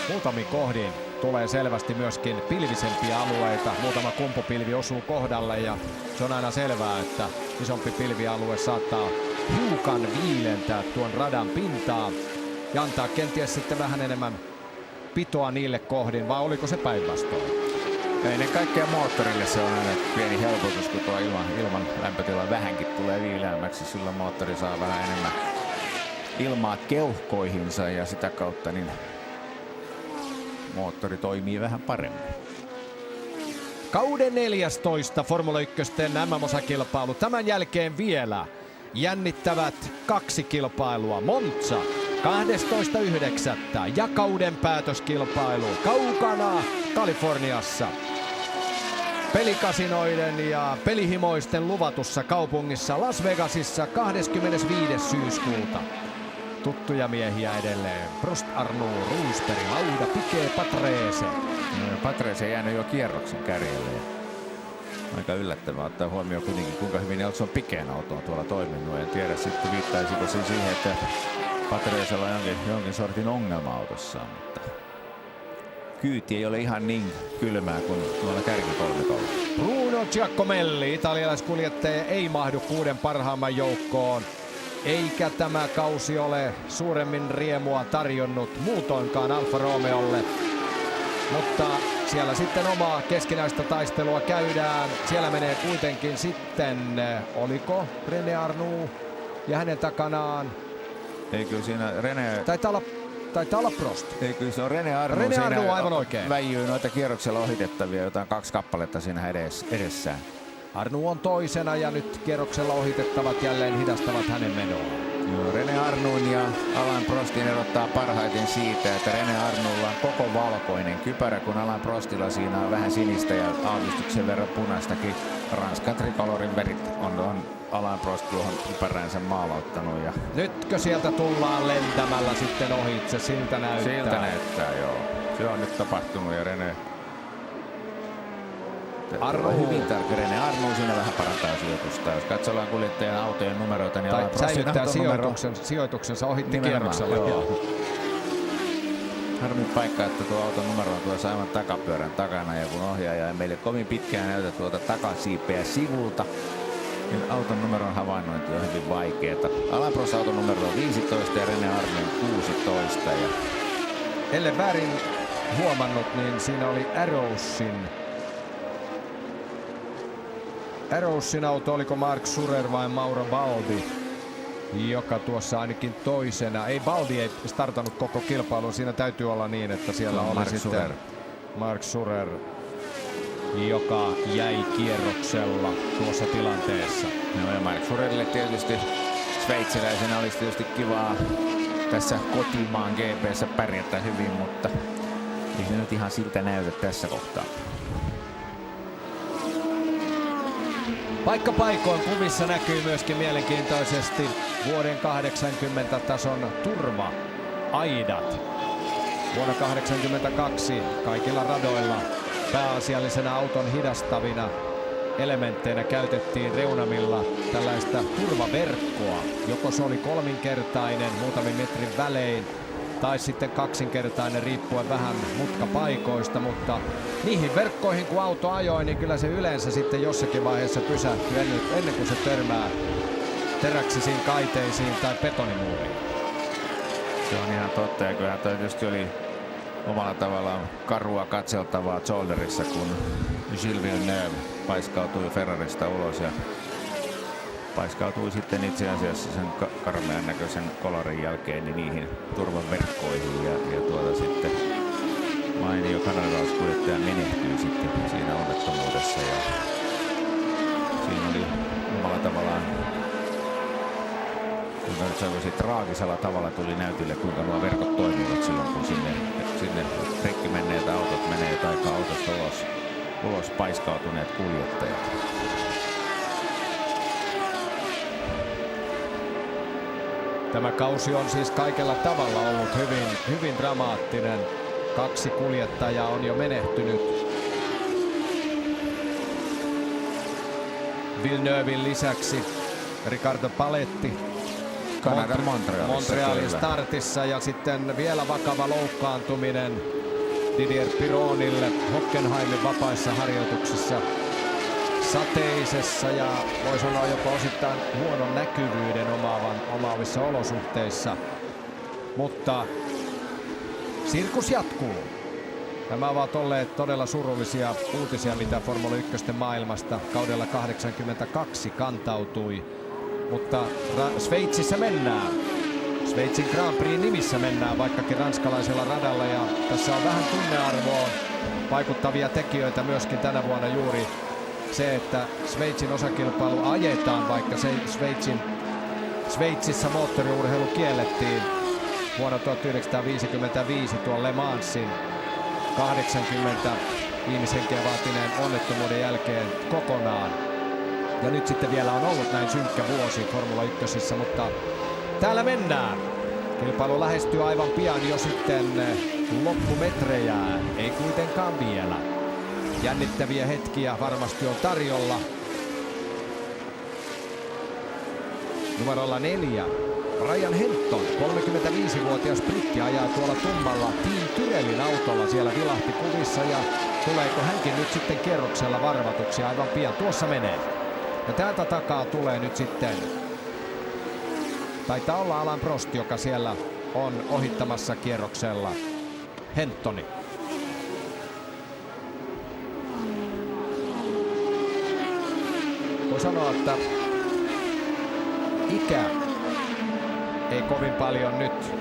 Muutamin kohdin tulee selvästi myöskin pilvisempiä alueita. Muutama kumpupilvi osuu kohdalle ja se on aina selvää, että isompi pilvialue saattaa hiukan viilentää tuon radan pintaa ja antaa kenties sitten vähän enemmän pitoa niille kohdin, vai oliko se päinvastoin? Ennen kaikkea moottorille se on aina pieni helpotus, kun tuo ilman lämpötila vähänkin tulee viileämmäksi. Silloin moottori saa vähän enemmän ilmaa keuhkoihinsa ja sitä kautta niin moottori toimii vähän paremmin. Kauden 14 Formula 1 MM-osakilpailu. Tämän jälkeen vielä jännittävät 2 kilpailua. Monza 12.9. ja kauden päätöskilpailu kaukana Kaliforniassa. Pelikasinoiden ja pelihimoisten luvatussa kaupungissa Las Vegasissa 25. syyskuuta. Tuttuja miehiä edelleen. Prost, Arnoux, Rosberg, Lauda, Piquet, Patrese. Patrese ei jäänyt jo kierroksen kärjelle. Aika yllättävää ottaa huomioon kuitenkin, kuinka hyvin Nelson Piquetin auto on tuolla toiminut. En tiedä sitten viittaisiko se siihen, että Patresella on jonkin sortin ongelma autossaan, mutta kyyti ei ole ihan niin kylmää kuin tuolla kärkikolmikolla. Bruno Giacomelli, italialaiskuljettaja, ei mahdu 6 parhaimman joukkoon. Eikä tämä kausi ole suuremmin riemua tarjonnut muutoinkaan Alfa Romeolle. Mutta siellä sitten omaa keskinäistä taistelua käydään. Siellä menee kuitenkin sitten, oliko René Arnoux ja hänen takanaan. Ei kyllä siinä René... Taitaa olla Prost. Ei kyllä se on René Arnoux. René Arnoux aivan oikein. Väijyy noita kierroksella ohitettavia, jotain 2 kappaletta siinä edessään. Arnoux on toisena ja nyt kierroksella ohitettavat jälleen hidastavat hänen menoaan. Joo, René Arnoux ja Alain Prostin erottaa parhaiten siitä, että René Arnouxlla on koko valkoinen kypärä, kun Alain Prostilla siinä on vähän sinistä ja aavistuksen verran punaistakin. Ranskan trikolorin värit on Alain Prost tuohon kypäräänsä maalauttanut. Ja nytkö sieltä tullaan lentämällä sitten ohitse? Siltä näyttää. Siltä näyttää, joo. Se on nyt tapahtunut ja René Arnoux. Hyvin tärkeä. René Arnoux siinä vähän parantaa sijoitusta. Jos katsellaan kuljettajan autojen numeroita, niin säilyttää sijoituksensa ohitti kierroksella. Harmin paikka, että tuo auton numero on tuossa aivan takapyörän takana, ja kun ohjaaja ei meille kovin pitkään näytä tuota takasiipeä sivulta, niin auton numeron havainnointi on hyvin vaikeeta. Alain Prost auton numero on 15 ja René Arnoux 16. Ja ellen väärin huomannut, niin siinä oli Arrowsin auto, oliko Marc Surer vai Mauro Baldi, joka tuossa ainakin toisena. Ei, Baldi ei startannut koko kilpailun, siinä täytyy olla niin, että siellä oli sitten Marc Surer, joka jäi kierroksella tuossa tilanteessa. No ja Marc Surerille tietysti sveitsiläisenä olisi tietysti kivaa tässä kotimaan GP:ssä pärjätä hyvin, mutta ei se nyt ihan siltä näytä tässä kohtaa. Paikka paikoin kuvissa näkyy myöskin mielenkiintoisesti vuoden 80 tason turva-aidat. Vuonna 82 kaikilla radoilla pääasiallisena auton hidastavina elementteinä käytettiin reunamilla tällaista turvaverkkoa. Joko se oli kolminkertainen muutamin metrin välein tai sitten kaksinkertainen riippuen vähän mutkapaikoista, mutta niihin verkkoihin kun auto ajoi, niin kyllä se yleensä sitten jossakin vaiheessa pysähtyy ennen kuin se törmää teräksisiin kaiteisiin tai betonimuuriin. Se on ihan totta, ja kyllä toi tietysti oli omalla tavallaan karua katseltavaa Zolderissa, kun Gilles Villeneuve paiskautui Ferrarista ulos ja paiskautui sitten itse asiassa sen karmean näköisen kolorin jälkeen niin niihin turvaverkkoihin ja sitten mainio kanadalaiskuljettaja menehtyi sitten siinä onnettomuudessa ja siinä oli omalla tavallaan, kuinka nyt sanoisin, traagisella tavalla tuli näytille, kuinka nuo verkot toimivat silloin, kun sinne rikki menneet autot menee tai autosta ulos paiskautuneet kuljettajat. Tämä kausi on siis kaikella tavalla ollut hyvin dramaattinen. 2 kuljettajaa on jo menehtynyt. Villeneuven lisäksi Ricardo Paletti Kanadan Montrealin startissa ja sitten vielä vakava loukkaantuminen Didier Pironille Hockenheimin vapaissa harjoituksissa sateisessa ja voi sanoa jopa osittain huonon näkyvyyden omaavissa olosuhteissa. Mutta sirkus jatkuu. Nämä ovat olleet todella surullisia uutisia, mitä Formula 1 maailmasta kaudella 82 kantautui. Mutta Sveitsissä mennään. Sveitsin Grand Prix nimissä mennään, vaikkakin ranskalaisella radalla. Ja tässä on vähän tunnearvoon vaikuttavia tekijöitä myöskin tänä vuonna juuri se, että Sveitsin osakilpailu ajetaan, vaikka se Sveitsin Sveitsissä moottoriurheilu kiellettiin vuonna 1955 tuon Le Mansin 80 ihmishenkeä vaatineen onnettomuuden jälkeen kokonaan. Ja nyt sitten vielä on ollut näin synkkä vuosi Formula 1, mutta täällä mennään. Kilpailu lähestyy aivan pian jo sitten loppumetrejä, ei kuitenkaan vielä. Jännittäviä hetkiä varmasti on tarjolla. Numerolla 4. Ryan Henton, 35-vuotias britti, ajaa tuolla tummalla Team Tyrellin autolla. Siellä vilahti kuvissa ja tuleeko hänkin nyt sitten kierroksella varvatuksi aivan pian. Tuossa menee. Ja täältä takaa tulee nyt sitten, taitaa olla Alain Prost, joka siellä on ohittamassa kierroksella Hentoni. Voi sanoa, että ikä ei kovin paljon nyt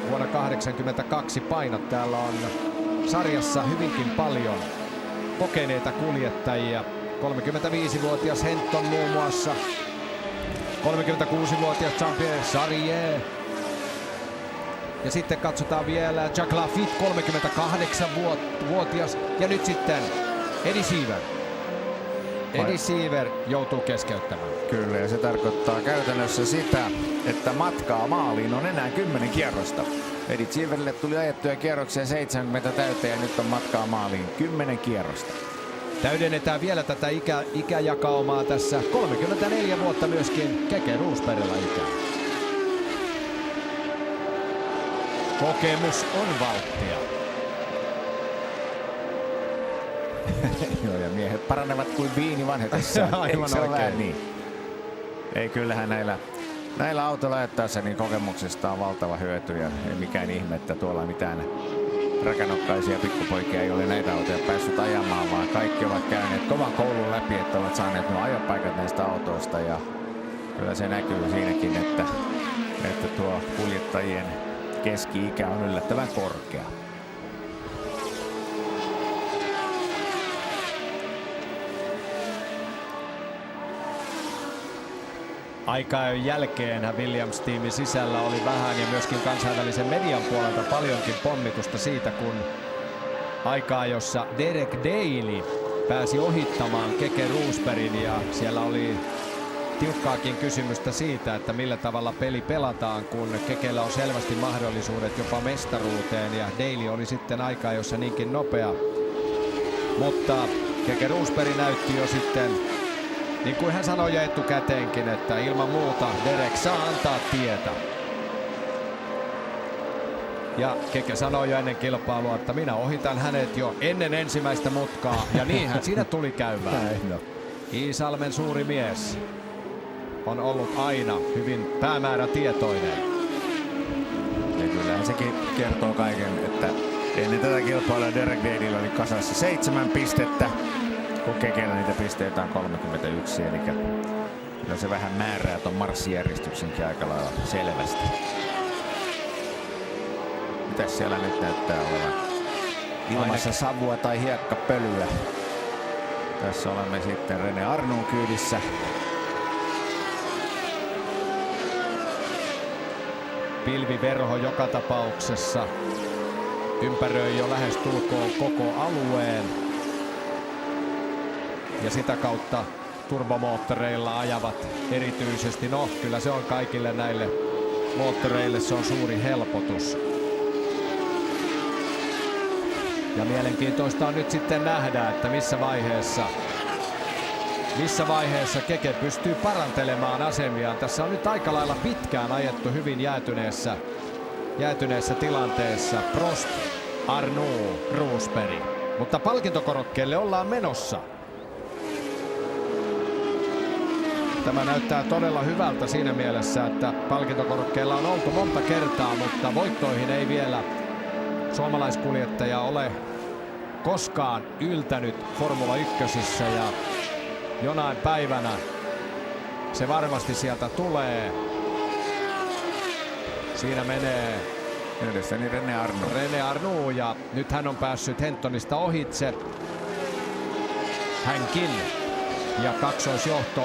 vuonna 1982 paina. Täällä on sarjassa hyvinkin paljon kokeneita kuljettajia. 35-vuotias Henton muun muassa. 36-vuotias Jean-Pierre Jarier. Ja sitten katsotaan vielä Jacques Lafitte, 38-vuotias. Ja nyt sitten Eddie Seaver. Eddie Seaver joutuu keskeyttämään. Kyllä, ja se tarkoittaa käytännössä sitä, että matkaa maaliin on enää 10 kierrosta. Eddie Seaverille tuli ajettuja kierroksia 70 täyteen ja nyt on matkaa maaliin 10 kierrosta. Täydennetään vielä tätä ikäjakaumaa tässä. 34 vuotta myöskin Keke Roosbergilla ikää. Kokemus on valttia. Joo, ja miehet paranevat kuin viini vanhetessaan. Aivan oikein. Niin? Ei, kyllähän näillä autoilla ajettaessa niin kokemuksesta on valtava hyöty ja ei mikään ihme, että tuolla mitään rakanokkaisia pikkupoikia ei ole näitä autoja päässyt ajamaan, vaan kaikki ovat käyneet kovan koulun läpi, että ovat saaneet nuo ajopaikat näistä autoista ja kyllä se näkyy siinäkin, että tuo kuljettajien keski-ikä on yllättävän korkea. Aikain jälkeen Williams-tiimin sisällä oli vähän ja myöskin kansainvälisen median puolelta paljonkin pommitusta siitä, kun aikaa, jossa Derek Daly pääsi ohittamaan Keke Roosbergin ja siellä oli tiukkaakin kysymystä siitä, että millä tavalla peli pelataan, kun Kekellä on selvästi mahdollisuudet jopa mestaruuteen ja Daly oli sitten aikaa, jossa niinkin nopea. Mutta Keke Roosberg näytti jo sitten, niin kuin hän sanoi jo etukäteenkin, että ilman muuta Derek saa antaa tietä. Ja Keke sanoi jo ennen kilpailua, että minä ohitan hänet jo ennen ensimmäistä mutkaa. Ja niinhän siinä tuli käymään. Iisalmen suuri mies on ollut aina hyvin päämäärätietoinen. Ja kyllähän sekin kertoo kaiken, että ennen tätä kilpailua Derek Dalylla oli kasassa 7 pistettä. Kun Kekellä niitä pisteitä on 31, eli kyllä se vähän määrää ton marssijärjestyksenkin aika lailla selvästi. Mitäs siellä nyt näyttää olevan? Ilmassa savua tai hiekkapölyä. Tässä olemme sitten René Arnoux kyydissä. Pilviverho joka tapauksessa ympäröi jo lähes tulkoon koko alueen. Ja sitä kautta turbomoottoreilla ajavat erityisesti, no kyllä se on kaikille näille moottoreille se on suuri helpotus. Ja mielenkiintoista on nyt sitten nähdä, että missä vaiheessa Keke pystyy parantelemaan asemiaan. Tässä on nyt aika lailla pitkään ajettu hyvin jäätyneessä tilanteessa Prost, Arnoux, Roosberg. Mutta palkintokorokkeelle ollaan menossa. Tämä näyttää todella hyvältä siinä mielessä, että palkintokorokkeella on oltu monta kertaa, mutta voittoihin ei vielä suomalaiskuljettaja ole koskaan yltänyt Formula 1:ssä ja jonain päivänä se varmasti sieltä tulee. Siinä menee edessäni René Arnoux ja nyt hän on päässyt Hentonista ohitse. Hänkin Ja kaksoisjohto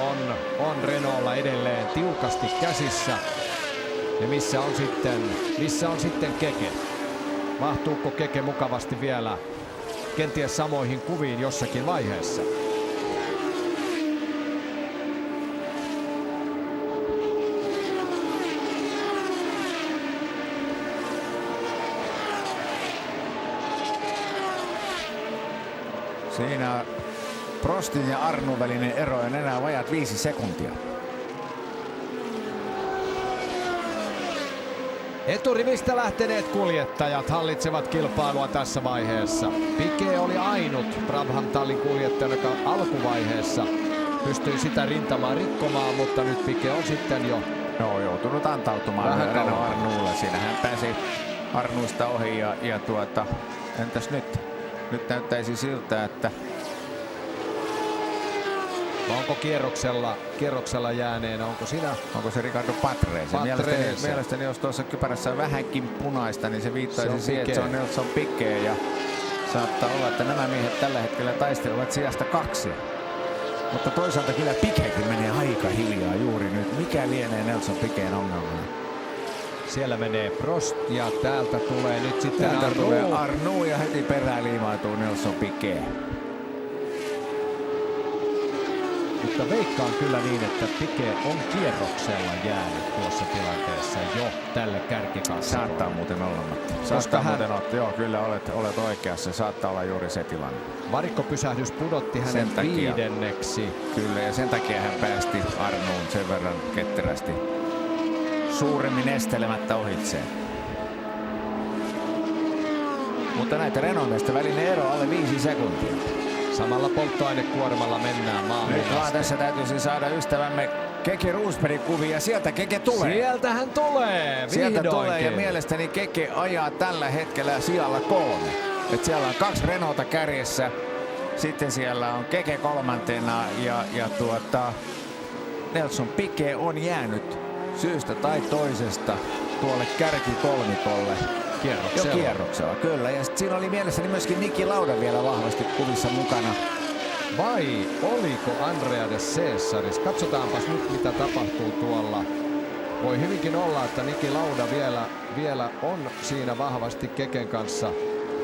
on Renaultlla edelleen tiukasti käsissä. Ja missä on sitten Keke? Mahtuuko Keke mukavasti vielä kenties samoihin kuviin jossakin vaiheessa? Siinä Prostin ja Arnun välinen ero on enää vajat 5 sekuntia. Eturivistä lähteneet kuljettajat hallitsevat kilpailua tässä vaiheessa. Piquet oli ainut Brabham-tallin kuljettaja, joka alkuvaiheessa pystyi sitä rintamaa rikkomaan, mutta nyt Piquet on sitten jo joutunut antautumaan Renault Arnulle. Siinä hän pääsi Arnuista ohi ja entäs nyt? Nyt näyttäisi siltä, että onko kierroksella jääneenä, onko se Ricardo Patrese? Mielestäni jos tuossa kypärässä on vähänkin punaista, niin se viittaisi siihen, että se on Nelson Piquet, ja saattaa olla, että nämä miehet tällä hetkellä taistelevat sijasta 2. Mutta toisaalta kyllä Piquetkin menee aika hiljaa juuri nyt. Mikä lienee Nelson Piquetin ongelma? Siellä menee Prost ja täältä tulee nyt sitten Arnoux ja heti perään liimautuu Nelson Piquet. Mutta veikkaan kyllä niin, että Piquet on kierroksella jäänyt tuossa tilanteessa jo tälle kärkikassalla. Saattaa muuten olla. Joo, kyllä olet oikeassa. Saattaa olla juuri se tilanne. Varikkopysähdys pudotti hänen viidenneksi. Kyllä, ja sen takia hän päästi Arnoun sen verran ketterästi suuremmin estelemättä ohitseen. Mutta näitä Renault-miesten välinen ero alle 5 sekuntia. Samalla polttoainekuormalla mennään maaliin. Nyt vaan tässä täytyisi saada ystävämme Keke Rosbergin kuvia, ja sieltä Keke tulee. Sieltä hän tulee, sieltä tulee, ja mielestäni Keke ajaa tällä hetkellä sijalla 3. Et siellä on 2 Renaulta kärjessä, sitten siellä on Keke kolmantena, ja Nelson Piquet on jäänyt syystä tai toisesta tuolle kärkikolmikolle. Kierroksella, kyllä. Ja siinä oli mielessäni myöskin Niki Lauda vielä vahvasti kuvissa mukana. Vai oliko Andrea de Cesaris? Katsotaanpas nyt, mitä tapahtuu tuolla. Voi hyvinkin olla, että Niki Lauda vielä on siinä vahvasti Keken kanssa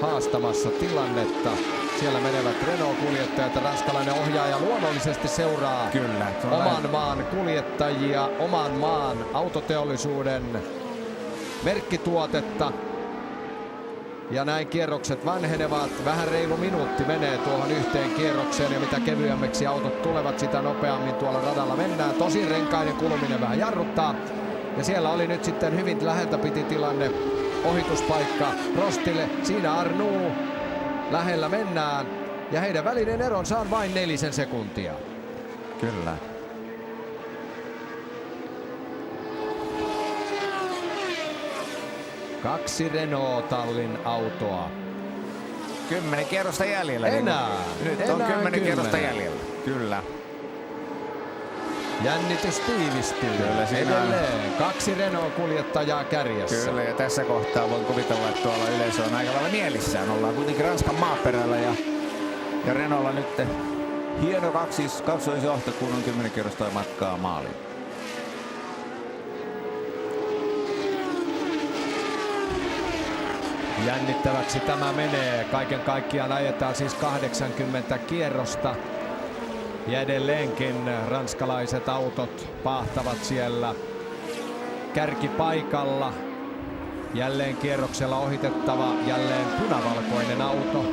haastamassa tilannetta. Siellä menevät Renault-kuljettajat ja ranskalainen ohjaaja luonnollisesti seuraa oman maan kuljettajia, oman maan autoteollisuuden merkkituotetta. Ja näin kierrokset vanhenevat. Vähän reilu minuutti menee tuohon yhteen kierrokseen, ja mitä kevyemmäksi autot tulevat, sitä nopeammin tuolla radalla mennään. Tosin renkaiden kuluminen vähän jarruttaa. Ja siellä oli nyt sitten hyvin läheltä piti tilanne. Ohituspaikka Prostille. Siinä Arnoux. Lähellä mennään. Ja heidän välinen eronsa on vain 4 sekuntia. Kyllä. Kaksi Renault-tallin autoa. 10 kierrosta jäljellä. Enää. Nyt on 10 kierrosta jäljellä. Kyllä. Jännitys tiivistyy. Kyllä, edelleen 2 Renault-kuljettajaa kärjessä. Kyllä, ja tässä kohtaa voin kuvitella, että tuolla yleisö on aika lailla mielissään. Ollaan kuitenkin Ranskan maaperällä, ja Renaultlla nyt hieno kaksoisjohto, kun on 10 kierrosta matkaa maaliin. Jännittäväksi tämä menee. Kaiken kaikkiaan ajetaan siis 80 kierrosta. Ja edelleenkin ranskalaiset autot paahtavat siellä kärkipaikalla. Jälleen kierroksella ohitettava, jälleen punavalkoinen auto.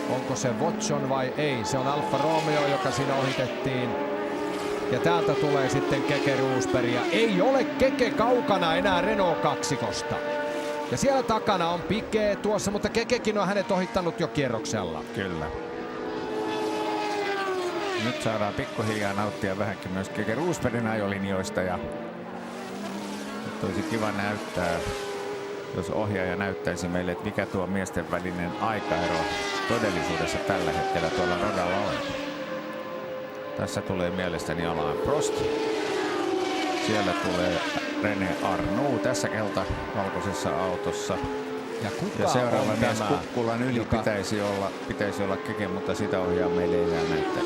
Onko se Watson vai ei? Se on Alfa Romeo, joka siinä ohitettiin. Ja täältä tulee sitten Keke Rosberg. Ja ei ole Keke kaukana enää Renault-kaksikosta. Ja siellä takana on Piquet tuossa, mutta Kekekin on hänet ohittanut jo kierroksella. Kyllä. Nyt saadaan pikkuhiljaa nauttia vähänkin myös Keke Rosbergin ajolinjoista. Ja nyt olisi kiva näyttää, jos ohjaaja näyttäisi meille, että mikä tuo miesten välinen aikaero todellisuudessa tällä hetkellä tuolla radalla on. Tässä tulee mielestäni Alain Prost. Siellä tulee René Arnoux tässä valkoisessa autossa. kuka Ja seuraava on mies tämä, Kukkulan yli joka... pitäisi olla Keke, mutta sitä ohjaa meille ei enää näyttää.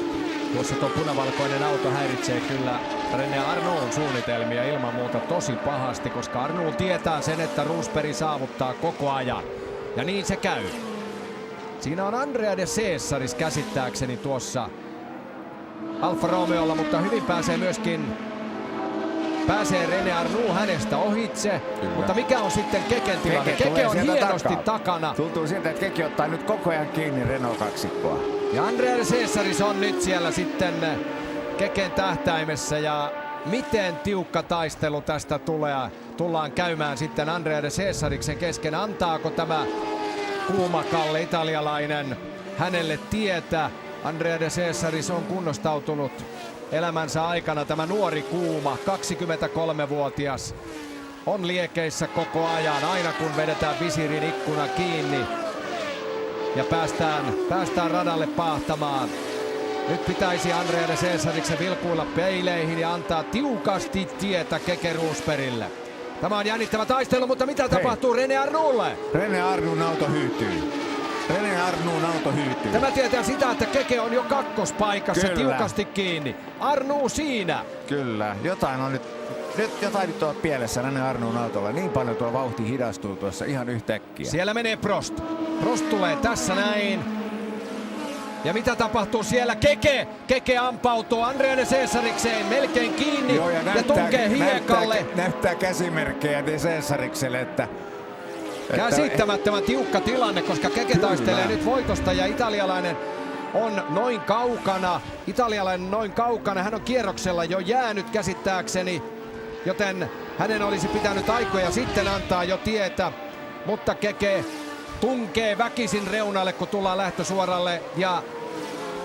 Tuossa tuo punavalkoinen auto häiritsee kyllä René Arnoulin suunnitelmia ilman muuta tosi pahasti, koska Arnoul tietää sen, että Rosberg saavuttaa koko ajan. Ja niin se käy. Siinä on Andrea de Cesaris käsittääkseni tuossa Alfa Romeolla, mutta hyvin pääsee myöskin René Arnoul hänestä ohitse. Kyllä. Mutta mikä on sitten Keken tilanne? Keke on hienosti takana. Tuntuu siltä, että Keke ottaa nyt koko ajan kiinni Renault-kaksikkoa. Ja Andrea de Cesaris on nyt siellä sitten Keken tähtäimessä ja miten tiukka taistelu tästä tullaan käymään sitten Andrea de Cesariksen kesken. Antaako tämä kuumakalle italialainen hänelle tietä? Andrea de Cesaris on kunnostautunut elämänsä aikana, tämä nuori kuuma 23-vuotias on liekeissä koko ajan aina kun vedetään visirin ikkuna kiinni. Ja päästään radalle paahtamaan. Nyt pitäisi Andrea de Cesariksen vilkuilla peileihin ja antaa tiukasti tietä Keke Rosbergille. Tämä on jännittävä taistelu, mutta mitä tapahtuu René Arnoulle? René Arnoulin auto hyytyy. Tämä tietää sitä, että Keke on jo kakkospaikassa tiukasti kiinni. Arnoul siinä. Kyllä, jotain on nyt on pielessä René Arnoulin autolla. Niin paljon tuo vauhti hidastuu tuossa ihan yhtäkkiä. Siellä menee Prost. Prost tulee tässä näin. Ja mitä tapahtuu siellä? Keke ampautuu Andrea de Cesarikseen melkein kiinni. Joo, ja tunkee hiekalle. Näyttää käsimerkkejä de Cesarikselle, että käsittämättömän tiukka tilanne, koska Keke taistelee nyt voitosta ja italialainen on noin kaukana. Hän on kierroksella jo jäänyt käsittääkseni, joten hänen olisi pitänyt aikoja sitten antaa jo tietä. Mutta Keke tunkee väkisin reunalle, kun tullaan lähtösuoralle ja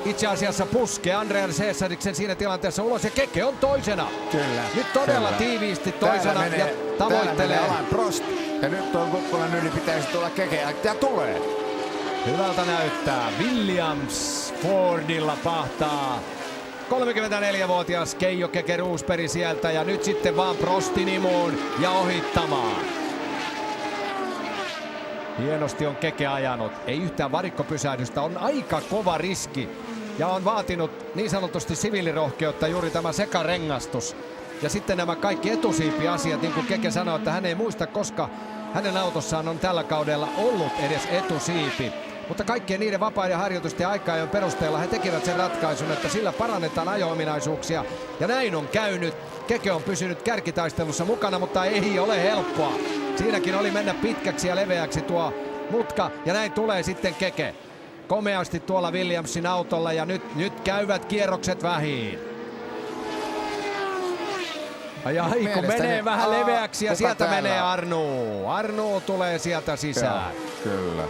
itse asiassa puskee Andrea Cesariksen siinä tilanteessa ulos ja Keke on toisena. Kyllä. Nyt todella tiiviisti toisena ja tavoittelee. Prost. Ja nyt tuon Kukkulan yli pitäisi tulla Keke ja tulee. Hyvältä näyttää. Williams Fordilla pahtaa. 34-vuotias Keijo Keke Rosberg sieltä ja nyt sitten vaan Prostin imuun ja ohittamaan. Hienosti on Keke ajanut. Ei yhtään varikkopysähdystä. On aika kova riski. Ja on vaatinut niin sanotusti siviilirohkeutta juuri tämä sekarengastus. Ja sitten nämä kaikki etusiipiasiat, niin kuin Keke sanoi, että hän ei muista, koska hänen autossaan on tällä kaudella ollut edes etusiipi. Mutta kaikkien niiden vapaiden harjoitusten ja aika-ajon perusteella he tekivät sen ratkaisun, että sillä parannetaan ajo-ominaisuuksia. Ja näin on käynyt. Keke on pysynyt kärkitaistelussa mukana, mutta ei ole helppoa. Siinäkin oli mennä pitkäksi ja leveäksi tuo mutka. Ja näin tulee sitten Keke. Komeasti tuolla Williamsin autolla ja nyt käyvät kierrokset vähiin. Ai kun menee vähän leveäksi ja sieltä menee Arnoul. Arnoul tulee sieltä sisään. Kyllä.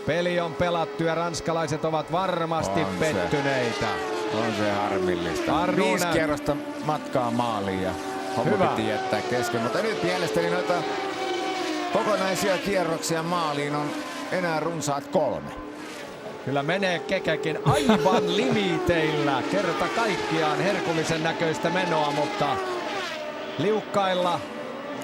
Peli on pelattu ja ranskalaiset ovat varmasti pettyneitä. On se harmillista. 5 kierrosta matkaa maaliin ja homma piti jättää kesken. Mutta nyt mielestäni noita kokonaisia kierroksia maaliin on enää runsaat 3. Kyllä menee Kekekin aivan limiteillä. Kerta kaikkiaan herkullisen näköistä menoa, mutta liukkailla,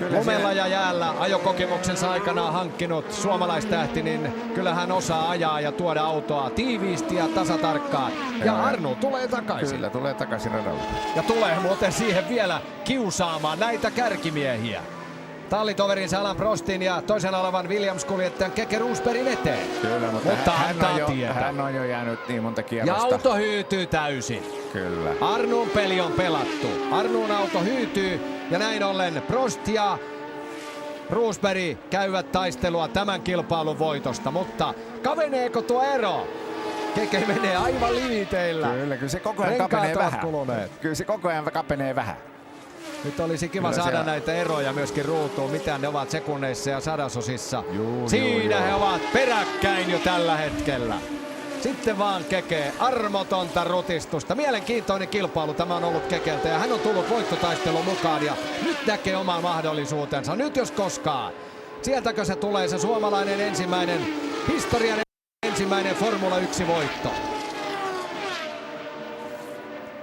lumella ja jäällä ajokokemuksensa aikanaan hankkinut suomalaistähti, niin kyllä hän osaa ajaa ja tuoda autoa tiiviisti ja tasatarkkaan. Ja Arnoul tulee takaisin. Kyllä, tulee takaisin radalle. Ja tulee muuten siihen vielä kiusaamaan näitä kärkimiehiä. Tallitoverinsa Alain Prostin ja toisena olevan Williams-kuljettajan Keke Rosbergin eteen. Kyllä, mutta hän on jo jäänyt niin monta kierrosta. Ja auto hyytyy täysin. Kyllä. Arnoulin peli on pelattu. Arnoulin auto hyytyy ja näin ollen Prost ja Rosberg käyvät taistelua tämän kilpailun voitosta. Mutta kaveneeko tuo ero? Keke menee aivan limiteillä. Kyllä se koko ajan kapenee vähän. Kyllä se koko ajan kapenee vähän. Nyt olisi kiva saada näitä eroja myöskin ruutuun, mitä ne ovat sekunneissa ja sadasosissa. Siinä he ovat peräkkäin jo tällä hetkellä. Sitten vaan Keke, armotonta rutistusta. Mielenkiintoinen kilpailu tämä on ollut Kekeltä ja hän on tullut voittotaistelun mukaan ja nyt näkee oman mahdollisuutensa. Nyt jos koskaan. Sieltäkö se tulee se suomalainen historian ensimmäinen Formula 1 voitto.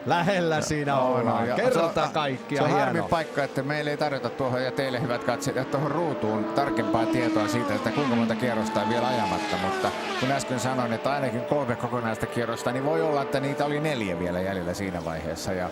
Lähellä siinä ollaan. Kerta kaikkia se on harmi hieno. paikka, että meille ei tarjota tuohon ja teille hyvät katselijat tuohon ruutuun tarkempaa tietoa siitä, että kuinka monta kierrosta on vielä ajamatta. Mutta kun äsken sanoin, että ainakin 3 kokonaista kierrosta, niin voi olla, että niitä oli 4 vielä jäljellä siinä vaiheessa. Ja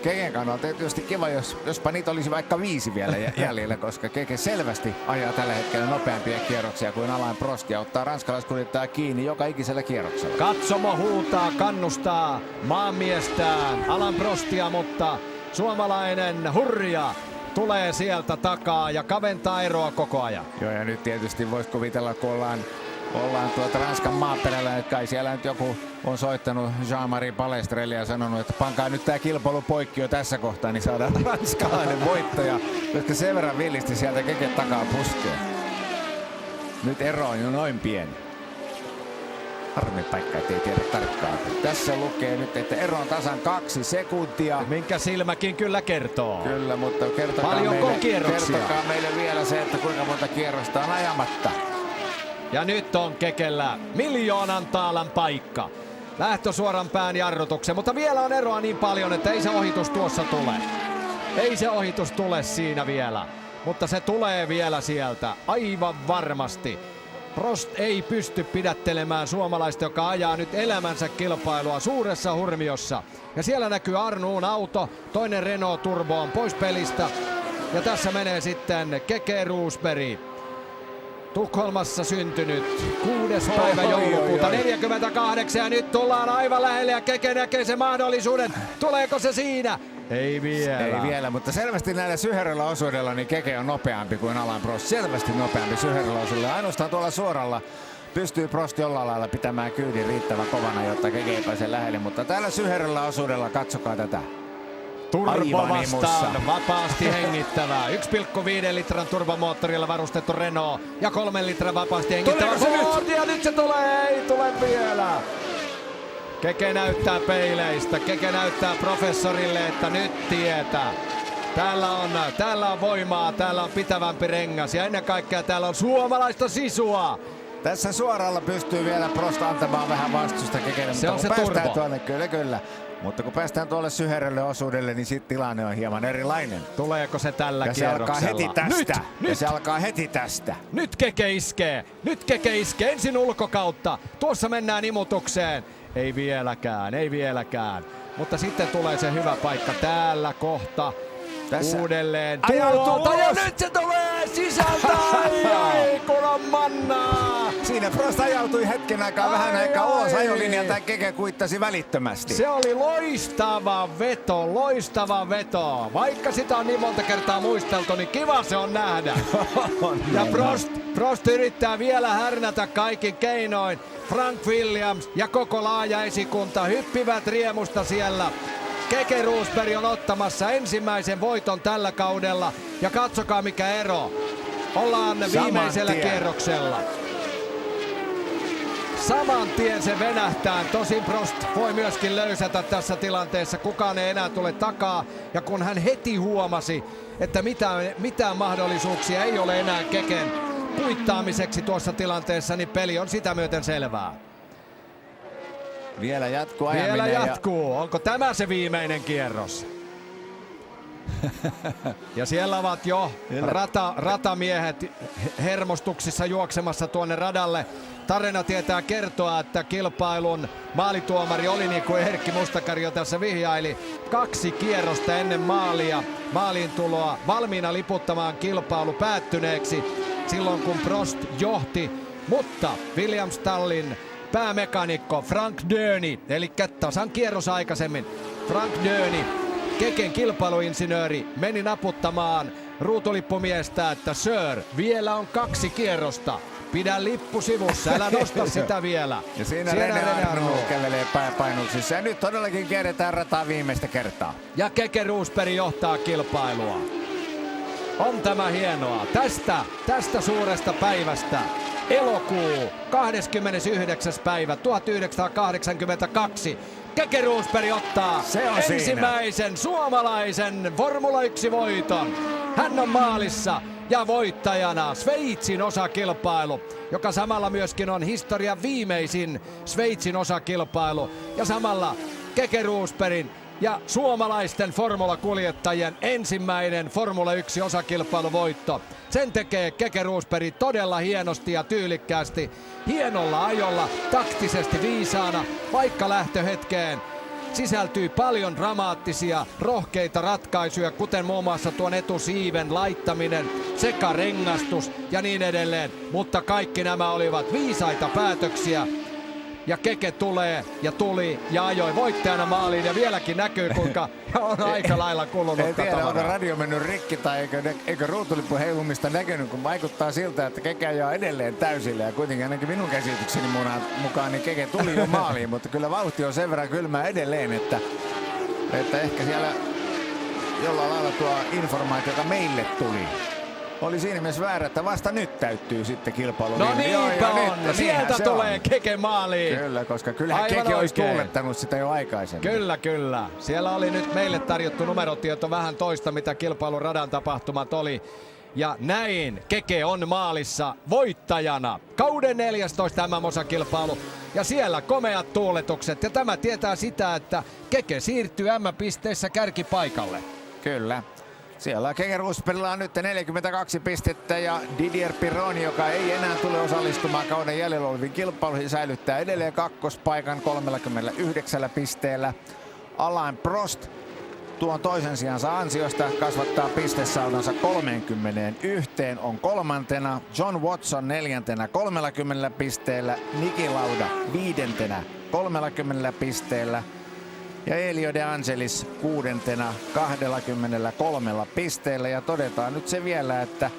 Keken kannalta tietysti kiva, jospa niitä olisi vaikka 5 vielä jäljellä, koska Keke selvästi ajaa tällä hetkellä nopeampia kierroksia kuin Alain Prost ja ottaa ranskalaiskuljettaja kiinni joka ikisellä kierroksella. Katsomo huutaa, kannustaa maanmiestään Alain Prostia, mutta suomalainen Hurja tulee sieltä takaa ja kaventaa eroa koko ajan. Joo, ja nyt tietysti voisi kuvitella, kun ollaan Ranskan maaperällä, että kai siellä nyt joku on soittanut Jean-Marie Palestrelle ja sanonut, että pankaa nyt tää kilpailu poikki jo tässä kohtaa, niin saadaan ranskalainen voittaja, koska sen verran villisti sieltä Keke takaa puskee. Nyt ero on jo noin pieni. Harmi paikka, ettei tiedä tarkkaan. Tässä lukee nyt, että ero on tasan 2 sekuntia. Minkä silmäkin kyllä kertoo. Kyllä, mutta kertokaa meille vielä se, että kuinka monta kierrosta on ajamatta. Ja nyt on Kekellä 1 000 000 taalan paikka. Lähtö suoran pään jarrutuksen, mutta vielä on eroa niin paljon, että ei se ohitus tuossa tule. Ei se ohitus tule siinä vielä, mutta se tulee vielä sieltä aivan varmasti. Prost ei pysty pidättelemään suomalaista, joka ajaa nyt elämänsä kilpailua suuressa hurmiossa. Ja siellä näkyy Arnoun auto, toinen Renault Turbo on pois pelistä. Ja tässä menee sitten Keke Roosberg. Tukholmassa syntynyt 6. päivä joulukuuta 48 ja nyt tullaan aivan lähelle ja Keke näkee sen mahdollisuuden. Tuleeko se siinä? Ei vielä. Ei vielä, mutta selvästi näillä syheröllä osuudella niin Keke on nopeampi kuin Alain Prost. Selvästi nopeampi syheröllä osuudella. Ainoastaan tuolla suoralla pystyy Prost jollain lailla pitämään kyydin riittävän kovana, jotta Keke ei pääse lähelle. Mutta täällä syheröllä osuudella katsokaa tätä. Turbo vastaan, vapaasti hengittävää. 1,5 litran turbomoottorilla varustettu Renault ja 3 litran vapaasti hengittävä Ford. Ja nyt se tulee, ei tule vielä. Keke näyttää peileistä, Keke näyttää professorille, että nyt tietää. Täällä on voimaa, täällä on pitävämpi rengas ja ennen kaikkea täällä on suomalaista sisua. Tässä suoralla pystyy vielä Prost antamaan vähän vastusta Kekelle, se on se turbo. Tuonne, kyllä. Mutta kun päästään tuolle syherölle osuudelle, niin sitten tilanne on hieman erilainen. Tuleeko se tällä kierroksella? Se alkaa heti tästä. Ja se alkaa heti tästä. Nyt Keke iskee. Ensin ulkokautta. Tuossa mennään imutukseen. Ei vieläkään. Mutta sitten tulee se hyvä paikka täällä kohta. Tässä. Uudelleen. Tuolta ja nyt se tulee sisältä. Ai kun on mannaa. Siinä Prost ajautui hetken aikaa vähän aikaa ulos ajolinjalta ja Keke kuittasi välittömästi. Se oli loistava veto. Vaikka sitä on niin monta kertaa muisteltu, niin kiva se on nähdä. Ja Prost yrittää vielä härnätä kaikin keinoin. Frank Williams ja koko laaja esikunta hyppivät riemusta siellä. Keke Roosberg on ottamassa ensimmäisen voiton tällä kaudella. Ja katsokaa mikä ero. Ollaan viimeisellä kierroksella. Saman tien se venähtää. Tosin Prost voi myöskin löysätä tässä tilanteessa. Kukaan ei enää tule takaa. Ja kun hän heti huomasi, että mitään mahdollisuuksia ei ole enää Keken kuittaamiseksi tuossa tilanteessa, niin peli on sitä myöten selvää. Vielä jatkuu ajaminen. Vielä jatkuu. Onko tämä se viimeinen kierros? Ja siellä ovat jo ratamiehet hermostuksissa juoksemassa tuonne radalle. Tarina tietää kertoa, että kilpailun maalituomari oli niin kuin Erkki Mustakari jo tässä vihjaili. 2 kierrosta ennen maaliin tuloa valmiina liputtamaan kilpailu päättyneeksi silloin kun Prost johti. Mutta Williams-tallin päämekanikko Frank Döni, eli tasan kierros aikaisemmin, Frank Döni, Keken kilpailuinsinööri, meni naputtamaan ruutulippumiestä, että Sir, vielä on 2 kierrosta. Pidä lippu sivussa, älä nosta sitä vielä. Ja siinä René Arnoux kävelee pääpainuksissa. Ja nyt todellakin kierretään rataa viimeistä kertaa. Ja Keke Roosberg johtaa kilpailua. On tämä hienoa. Tästä suuresta päivästä. Elokuu 29. päivä 1982. Keke Roosberg ottaa ensimmäisen suomalaisen Formula 1-voiton. Hän on maalissa ja voittajana Sveitsin osakilpailu, joka samalla myöskin on historian viimeisin Sveitsin osakilpailu. Ja samalla Keke Roosbergin ja suomalaisten formulakuljettajien ensimmäinen Formula 1 osakilpailuvoitto. Sen tekee Keke Rosberg todella hienosti ja tyylikkäästi, hienolla ajolla, taktisesti viisaana, vaikka lähtöhetkeen sisältyy paljon dramaattisia, rohkeita ratkaisuja, kuten muun muassa tuon etusiiven laittaminen, sekarengastus ja niin edelleen. Mutta kaikki nämä olivat viisaita päätöksiä. Ja Keke tulee ja tuli ja ajoi voittajana maaliin ja vieläkin näkyy kuinka on aika lailla kulunut. En tiedä, onko radio mennyt rikki tai eikö ruutulippu heilumista näkynyt, kun vaikuttaa siltä, että Keke ajaa edelleen täysillä. Ja kuitenkin ainakin minun käsitykseni mukaan niin Keke tuli jo maaliin, mutta kyllä vauhti on sen verran kylmää edelleen, että ehkä siellä jollain lailla tuo informaatio, joka meille tuli, oli siinä mielessä väärä, että vasta nyt täyttyy sitten kilpailu. No niinpä on, sieltä tulee Keke maaliin. Kyllä, koska kyllähän Aivan Keke olisi oikein. tuulettanut sitä jo aikaisemmin. Kyllä. Siellä oli nyt meille tarjottu numerotieto vähän toista, mitä kilpailuradan tapahtumat oli. Ja näin Keke on maalissa voittajana. Kauden 14 MM-osakilpailu. Ja siellä komeat tuuletukset. Ja tämä tietää sitä, että Keke siirtyy M-pisteissä kärkipaikalle. Kyllä. Siellä Keke Rosbergilla on nyt 42 pistettä ja Didier Pironi, joka ei enää tule osallistumaan kauden jäljellä oleviin kilpailuihin, säilyttää edelleen kakkospaikan 39 pisteellä. Alain Prost tuon toisen sijansa ansiosta kasvattaa pistesaldansa 31, on kolmantena. John Watson neljäntenä 30 pisteellä, Niki Lauda viidentenä 30 pisteellä. Ja Elio De Angelis kuudentena 23 pisteellä. Ja todetaan nyt se vielä, että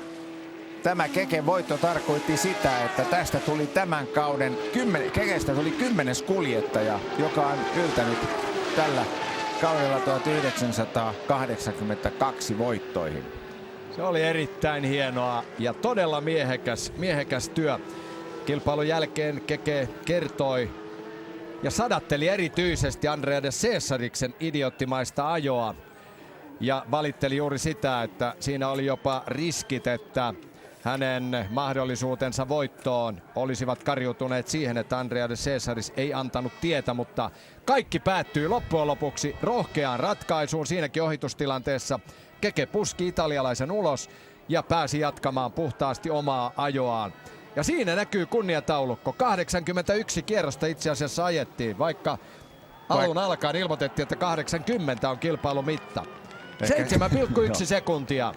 tämä Keken voitto tarkoitti sitä, että tästä tuli tämän kauden Kekestä tuli 10. kuljettaja, joka on yltänyt tällä kaudella 1982 voittoihin. Se oli erittäin hienoa ja todella miehekäs työ. Kilpailun jälkeen Keke kertoi ja sadatteli erityisesti Andrea de Cesariksen idioottimaista ajoa. Ja valitteli juuri sitä, että siinä oli jopa riskit, että hänen mahdollisuutensa voittoon olisivat kariutuneet siihen, että Andrea de Cesaris ei antanut tietä, mutta kaikki päättyi loppujen lopuksi rohkeaan ratkaisuun siinäkin ohitustilanteessa. Keke puski italialaisen ulos ja pääsi jatkamaan puhtaasti omaa ajoaan. Ja siinä näkyy kunniataulukko. 81 kierrosta itse asiassa ajettiin, vaikka alun alkaen ilmoitettiin, että 80 on kilpailumitta. 7,1 sekuntia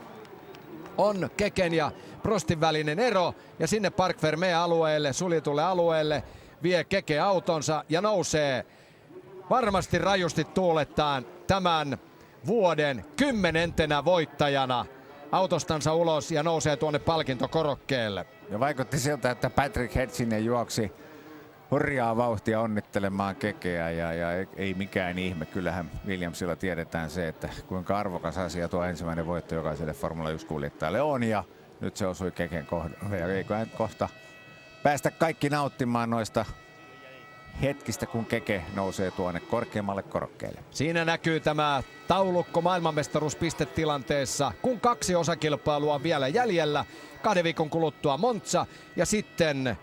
on Keken ja Prostin välinen ero, ja sinne Parc Fermé-alueelle, suljetulle alueelle, vie Keke autonsa ja nousee varmasti rajusti tuulettaan tämän vuoden 10. voittajana autostansa ulos ja nousee tuonne palkintokorokkeelle. Ja vaikutti siltä, että Patrick Hedginen juoksi hurjaa vauhtia onnittelemaan Kekeä ja ei mikään ihme. Kyllähän Williamsilla tiedetään se, että kuinka arvokas asia tuo ensimmäinen voitto jokaiselle Formula 1-kuljettajalle on, ja nyt se osui Keken kohdalle. Ja eiköhän kohta päästä kaikki nauttimaan noista hetkistä, kun Keke nousee tuonne korkeammalle korokkeelle. Siinä näkyy tämä taulukko maailmanmestaruuspistetilanteessa, kun 2 osakilpailua on vielä jäljellä. 2 viikon kuluttua Monza ja sitten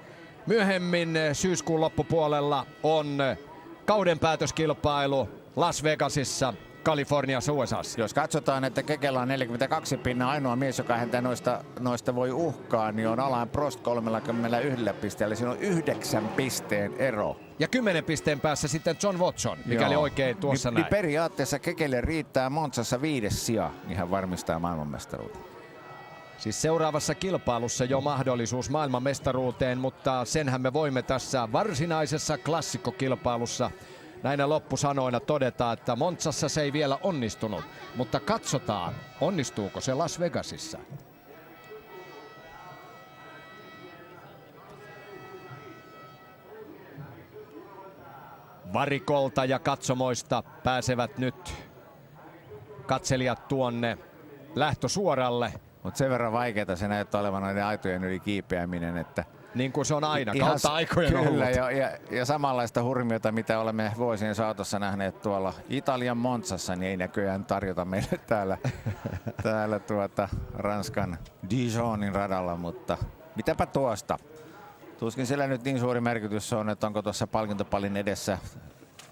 myöhemmin syyskuun loppupuolella on kauden päätöskilpailu Las Vegasissa, Kaliforniassa, USAssa. Jos katsotaan, että Kekellä on 42 pinnaa, ainoa mies, joka häntä noista voi uhkaa, niin on Alain Prost 31 pisteellä. Siinä on 9 pisteen ero. Ja 10 pisteen päässä sitten John Watson, mikäli oikein tuossa näin. Niin periaatteessa Kekelle riittää Monzassa 5. sija, niin hän varmistaa maailmanmestaruuden. Siis seuraavassa kilpailussa jo mahdollisuus maailmanmestaruuteen, mutta senhän me voimme tässä varsinaisessa klassikkokilpailussa näinä loppusanoina todeta, että Monzassa se ei vielä onnistunut, mutta katsotaan, onnistuuko se Las Vegasissa. Varikolta ja katsomoista pääsevät nyt katselijat tuonne lähtösuoralle. Mutta sen verran vaikeaa se näyttää olevan noiden aitojen yli kiipeäminen, että niin kuin se on aina kautta aikojen ollut. Kyllä, ja samanlaista hurmiota, mitä olemme vuosien saatossa nähneet tuolla Italian Monzassa, niin ei näköjään tarjota meille täällä Ranskan Dijonin radalla, mutta mitäpä tuosta. Tuskin sillä nyt niin suuri merkitys on, että onko tuossa palkintopallin edessä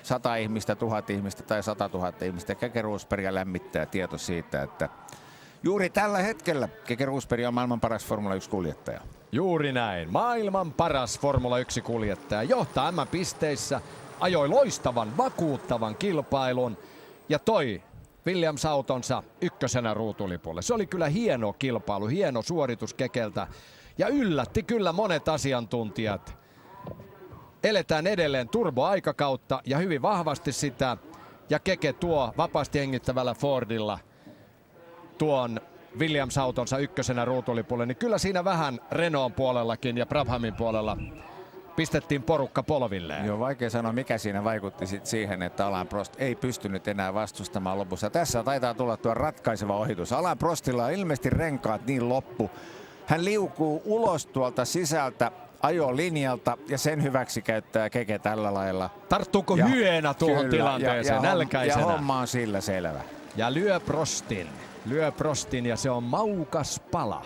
100 ihmistä, 1000 ihmistä tai 100 000 ihmistä. Keke Rosbergia lämmittää tieto siitä, että juuri tällä hetkellä Keke Rosberg on maailman paras Formula 1-kuljettaja. Juuri näin. Maailman paras Formula 1-kuljettaja. Johtaa M-pisteissä, ajoi loistavan, vakuuttavan kilpailun ja toi Williams-autonsa ykkösenä ruutulipulle. Se oli kyllä hieno kilpailu, hieno suoritus Kekeltä ja yllätti kyllä monet asiantuntijat. Eletään edelleen turboaikakautta ja hyvin vahvasti sitä. Ja Keke tuo vapaasti hengittävällä Fordilla tuon Williams-autonsa ykkösenä ruutulipulle. Niin kyllä siinä vähän Renaultin puolellakin ja Brabhamin puolella pistettiin porukka polvilleen. Joo, vaikea sanoa mikä siinä vaikutti siihen, että Alain Prost ei pystynyt enää vastustamaan lopussa. Tässä taitaa tulla tuo ratkaiseva ohitus. Alain Prostilla on ilmeisesti renkaat niin loppu. Hän liukuu ulos tuolta sisältä ajolinjalta ja sen hyväksi käyttää Keke tällä lailla. Tarttuuko hyeenä tuohon tilanteeseen nälkäisenä? Ja homma on sillä selvä. Ja lyö Prostin ja se on maukas pala.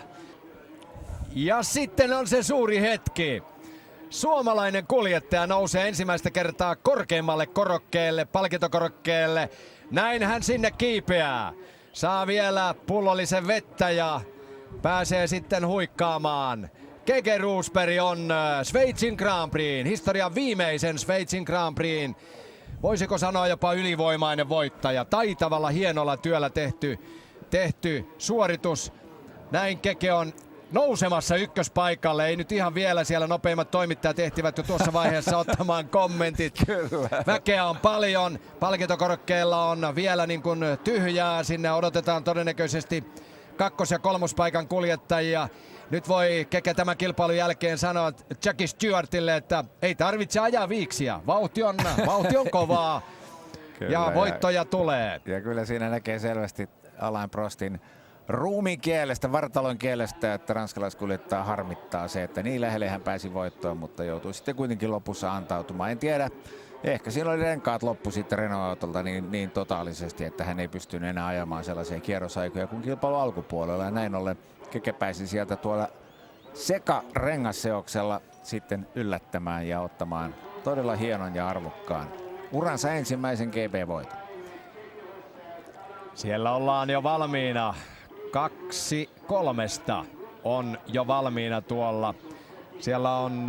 Ja sitten on se suuri hetki. Suomalainen kuljettaja nousee ensimmäistä kertaa korkeimmalle korokkeelle, palkintokorokkeelle. Näin hän sinne kiipeää. Saa vielä pullollisen vettä ja pääsee sitten huikkaamaan. Keke Rosberg on Sveitsin Grand Prixin, historian viimeisen Sveitsin Grand Prixin, voisiko sanoa jopa ylivoimainen voittaja. Taitavalla hienolla työllä tehty suoritus. Näin Keke on nousemassa ykköspaikalle. Ei nyt ihan vielä, siellä nopeimmat toimittajat ehtivät jo tuossa vaiheessa ottamaan kommentit. Kyllä. Väkeä on paljon, palkintokorokkeella on vielä niin kuin tyhjää. Sinne odotetaan todennäköisesti kakkos- ja kolmospaikan kuljettajia. Nyt voi Keke tämän kilpailun jälkeen sanoa Jackie Stewartille, että ei tarvitse ajaa viiksiä. Vauhti on kovaa. Kyllä, ja voittoja tulee. Ja kyllä siinä näkee selvästi Alain Prostin ruumiin kielestä, vartalon kielestä, että ranskalaiskuljettaja harmittaa se, että niin lähelle hän pääsi voittoon, mutta joutui sitten kuitenkin lopussa antautumaan. En tiedä, ehkä siinä oli renkaat loppu sitten Renault-autolta niin totaalisesti, että hän ei pystynyt enää ajamaan sellaisia kierrosaikoja kuin kilpailu alkupuolella. Ja näin ollen Keke pääsi sieltä tuolla sekarengasseoksella sitten yllättämään ja ottamaan todella hienon ja arvokkaan uransa ensimmäisen GP-voiton. Siellä ollaan jo valmiina. 2-3 on jo valmiina tuolla. Siellä on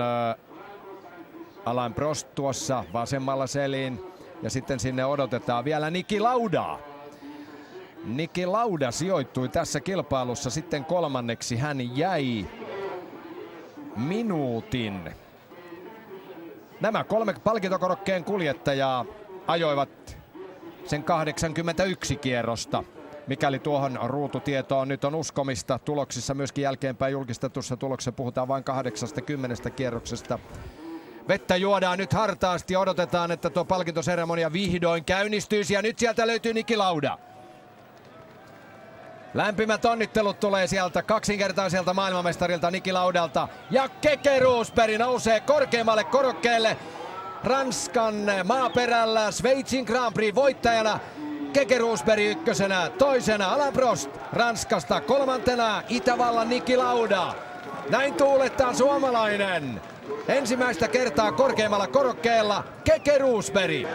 Alain Prost tuossa vasemmalla selin ja sitten sinne odotetaan vielä Niki Laudaa. Niki Lauda sijoittui tässä kilpailussa sitten kolmanneksi. Hän jäi minuutin. Nämä 3 palkintokorokkeen kuljettajaa ajoivat sen 81 kierrosta. Mikäli tuohon ruututietoon nyt on uskomista, tuloksissa myöskin jälkeenpäin julkistetussa tuloksessa puhutaan vain 80 kierroksesta. Vettä juodaan nyt hartaasti, odotetaan, että tuo palkintoseremonia vihdoin käynnistyisi ja nyt sieltä löytyy Niki Lauda. Lämpimät onnittelut tulee sieltä kaksinkertaiselta maailmanmestarilta Niki Laudalta ja Keke Rosberg nousee korkeammalle korokkeelle Ranskan maaperällä Sveitsin Grand Prix voittajana. Keke Rosberg ykkösenä, toisena Alain Prost Ranskasta, kolmantena Itävallan Niki Lauda. Näin tuulettaa suomalainen. Ensimmäistä kertaa korkeimmalla korokkeella Keke Rosberg.